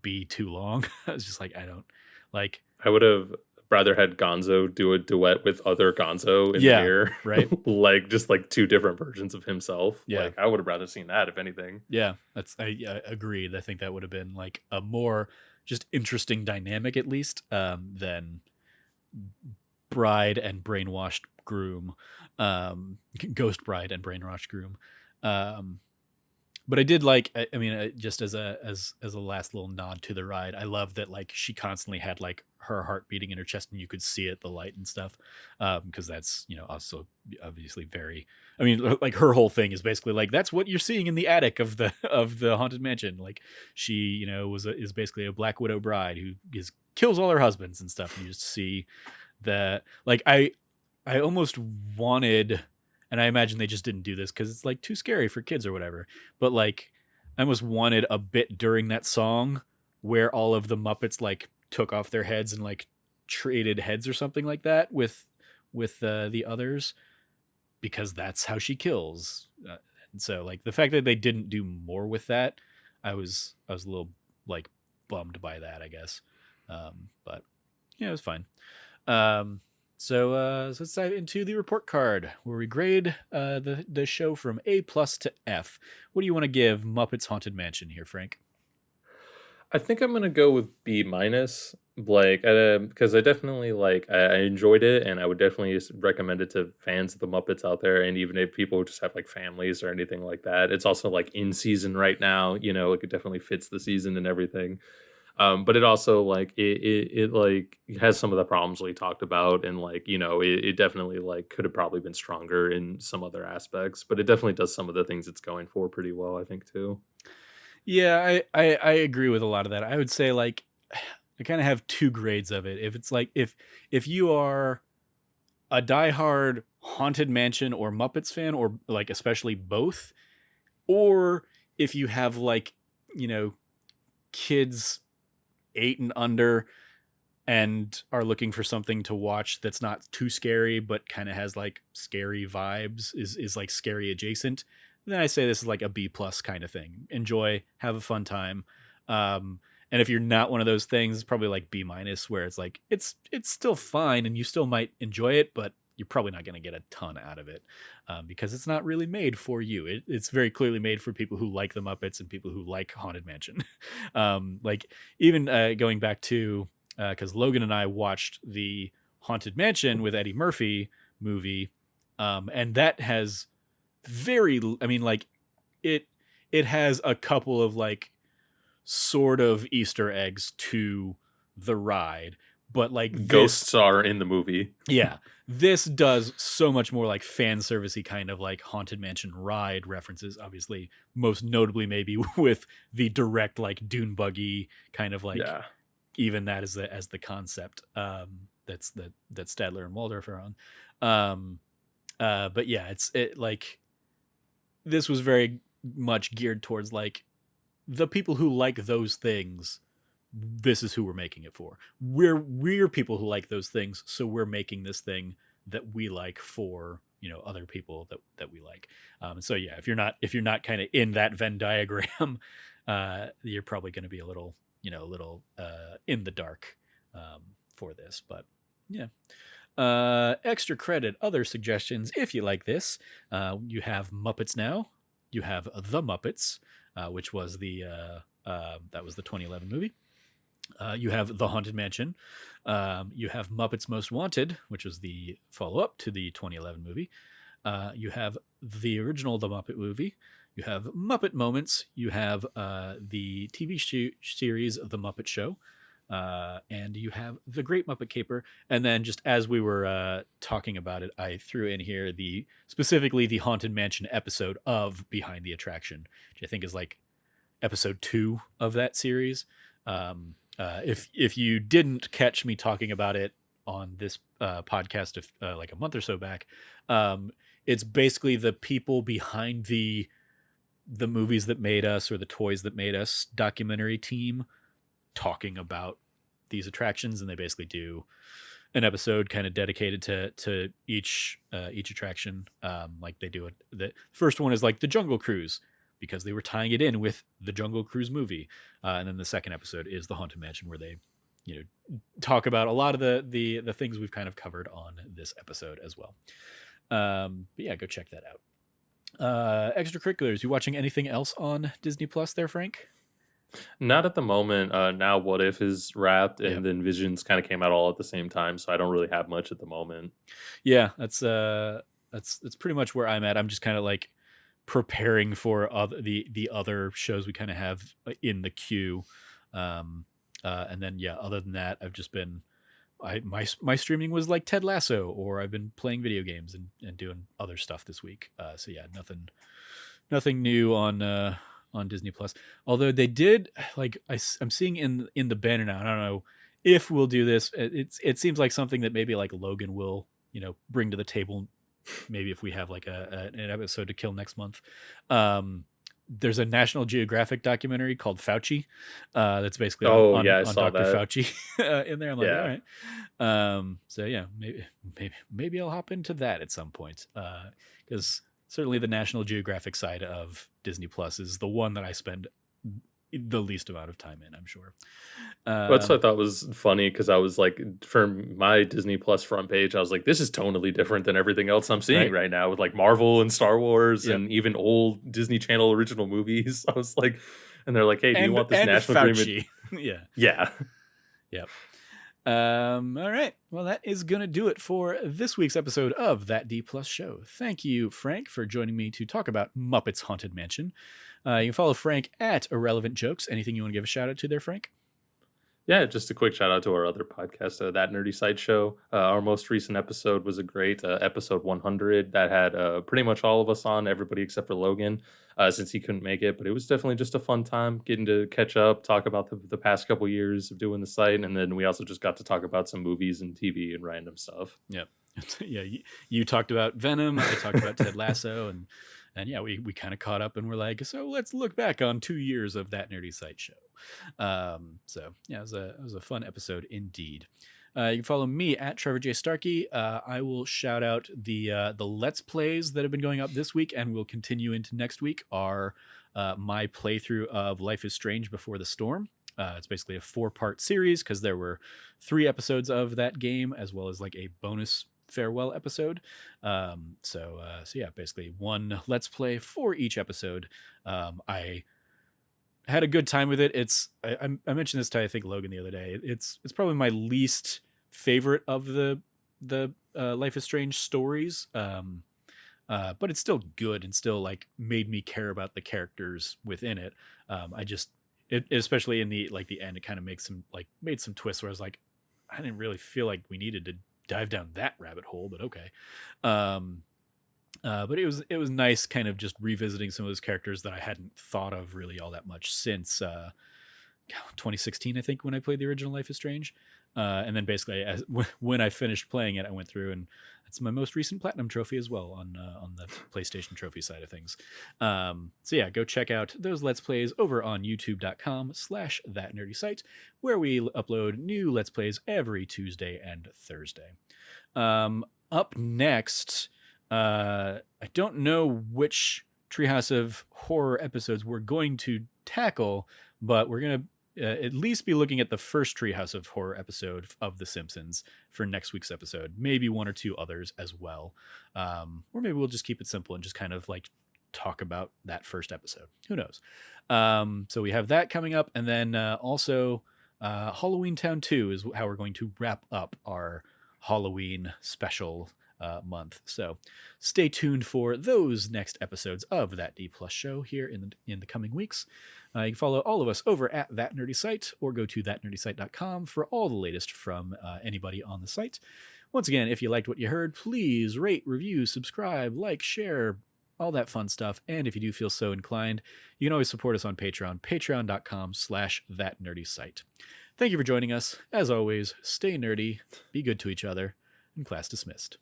be too long. I was just like, I don't like. I would have rather had Gonzo do a duet with other Gonzo in the mirror, right? Like, just like two different versions of himself. Yeah, like, I would have rather seen that, if anything. Yeah, I agreed. I think that would have been like a more just interesting dynamic, at least, than bride and brainwashed groom, ghost bride and brainwashed groom. But I did like, I mean, just as a last little nod to the ride, I love that, like, she constantly had like her heart beating in her chest and you could see it, the light and stuff. Because that's, you know, also obviously very, I mean, like, her whole thing is basically like, that's what you're seeing in the attic of the Haunted Mansion. Like, she, you know, is basically a Black Widow bride who kills all her husbands and stuff. And you just see that, like, I almost wanted, and I imagine they just didn't do this because it's like too scary for kids or whatever. But like, I almost wanted a bit during that song where all of the Muppets like took off their heads and like traded heads or something like that with the others, because that's how she kills. And so, like, the fact that they didn't do more with that, I was a little like bummed by that, I guess. But yeah, it was fine. So let's dive into the report card, where we grade the show from A+ to F. What do you want to give Muppets Haunted Mansion here, Frank? I think I'm gonna go with B-, like, because I definitely, like, I enjoyed it, and I would definitely recommend it to fans of the Muppets out there, and even if people just have like families or anything like that. It's also like in season right now, you know, like, it definitely fits the season and everything. But it also, like, it like has some of the problems we talked about, and like, you know, it definitely like could have probably been stronger in some other aspects, but it definitely does some of the things it's going for pretty well, I think, too. Yeah, I agree with a lot of that. I would say, like, I kind of have two grades of it. If it's like, if you are a diehard Haunted Mansion or Muppets fan, or like especially both, or if you have, like, you know, kids 8 and under and are looking for something to watch that's not too scary but kind of has like scary vibes, is like scary adjacent, then I say this is like a B+ kind of thing. Enjoy, have a fun time. And if you're not one of those things, it's probably like B-, where it's like it's still fine and you still might enjoy it, but you're probably not going to get a ton out of it, because it's not really made for you. It's very clearly made for people who like the Muppets and people who like Haunted Mansion. Like, even going back to, because Logan and I watched the Haunted Mansion with Eddie Murphy movie, and that has I mean, like, it has a couple of like sort of Easter eggs to the ride, but like ghosts are in the movie. Yeah, this does so much more like fan servicey kind of like Haunted Mansion ride references, obviously most notably maybe with the direct like dune buggy kind of like, even that as the concept that Stadler and Waldorf are on. But yeah, it like, this was very much geared towards like the people who like those things, this is who we're making it for. We're people who like those things, so we're making this thing that we like for, other people that we like. So yeah, if you're not kind of in that Venn diagram, you're probably going to be a little in the dark for this. But yeah. Extra credit, other suggestions if you like this. You have Muppets Now. You have The Muppets, which was that was the 2011 movie. You have The Haunted Mansion. You have Muppets Most Wanted, which was the follow-up to the 2011 movie. You have the original The Muppet movie. You have Muppet Moments. You have the TV series The Muppet Show. And you have The Great Muppet Caper. And then just as we were talking about it, I threw in here specifically the Haunted Mansion episode of Behind the Attraction, which I think is like episode 2 of that series. If you didn't catch me talking about it on this podcast like a month or so back, it's basically the people behind the movies that made us, or the toys that made us, documentary team talking about these attractions. And they basically do an episode kind of dedicated to each attraction. Like they do it. The first one is like the Jungle Cruise, because they were tying it in with the Jungle Cruise movie. And then the second episode is the Haunted Mansion, where they, talk about a lot of the things we've kind of covered on this episode as well. But yeah, go check that out. Extracurriculars. You watching anything else on Disney Plus there, Frank? Not at the moment. Now What If is wrapped, and then Visions kind of came out all at the same time, so I don't really have much at the moment. Yeah, that's pretty much where I'm at. I'm just kind of like preparing for the other shows we kind of have in the queue. And then other than that, I've just been my streaming was like Ted Lasso, or I've been playing video games and doing other stuff this week. So yeah, nothing new on Disney Plus. Although they did, like, I'm seeing in the banner now, I don't know if we'll do this. It seems like something that maybe like Logan will, bring to the table. Maybe if we have like an episode to kill next month. There's a National Geographic documentary called Fauci. That's basically on Dr. Fauci in there. I'm like, all right. So yeah, maybe I'll hop into that at some point. Because certainly the National Geographic side of Disney Plus is the one that I spend the least amount of time in, I'm sure. That's what I thought was funny, because I was like, for my Disney Plus front page, I was like, this is totally different than everything else I'm seeing right now, with like Marvel and Star Wars and even old Disney Channel original movies. I was like, and they're like, hey, do you want this national agreement? Yeah. Yep. All right. Well, that is going to do it for this week's episode of That D Plus Show. Thank you, Frank, for joining me to talk about Muppets Haunted Mansion. You can follow Frank at Irrelevant Jokes. Anything you want to give a shout out to there, Frank? Yeah, just a quick shout out to our other podcast, That Nerdy Sideshow. Our most recent episode was a great episode 100 that had pretty much all of us on, everybody except for Logan, since he couldn't make it. But it was definitely just a fun time getting to catch up, talk about the past couple years of doing the site. And then we also just got to talk about some movies and TV and random stuff. Yep. Yeah, you talked about Venom. I talked about Ted Lasso. And yeah, we kind of caught up and we're like, so let's look back on 2 years of That Nerdy Sideshow. So yeah, it was a fun episode indeed. You can follow me at Trevor J. Starkey. I will shout out the Let's Plays that have been going up this week and will continue into next week are my playthrough of Life is Strange Before the Storm. It's basically a 4-part series because there were 3 episodes of that game, as well as like a bonus farewell episode. So yeah, basically one Let's Play for each episode. I had a good time with it. I mentioned this to I think Logan the other day. It's probably my least favorite of the Life is Strange stories. But it's still good and still like made me care about the characters within it. Especially in the end, it kind of made some twists where I was like, I didn't really feel like we needed to dive down that rabbit hole, but okay. But it was nice kind of just revisiting some of those characters that I hadn't thought of really all that much since 2016, I think, when I played the original Life is Strange. And then basically when I finished playing it, I went through and It's my most recent platinum trophy as well on the PlayStation trophy side of things. So yeah, go check out those Let's Plays over on youtube.com/thatnerdysite, where we upload new Let's Plays every Tuesday and Thursday. Up next, I don't know which Treehouse of Horror episodes we're going to tackle, but we're going to at least be looking at the first Treehouse of Horror episode of The Simpsons for next week's episode. Maybe one or two others as well. Or maybe we'll just keep it simple and just kind of like talk about that first episode. Who knows? So we have that coming up. And then also Halloween Town 2 is how we're going to wrap up our Halloween special month. So stay tuned for those next episodes of That D Plus Show here in the coming weeks. You can follow all of us over at That Nerdy Site or go to thatnerdysite.com for all the latest from anybody on the site. Once again, if you liked what you heard, please rate, review, subscribe, like, share, all that fun stuff. And if you do feel so inclined, you can always support us on Patreon, patreon.com/thatnerdysite. Thank you for joining us. As always, stay nerdy, be good to each other, and class dismissed.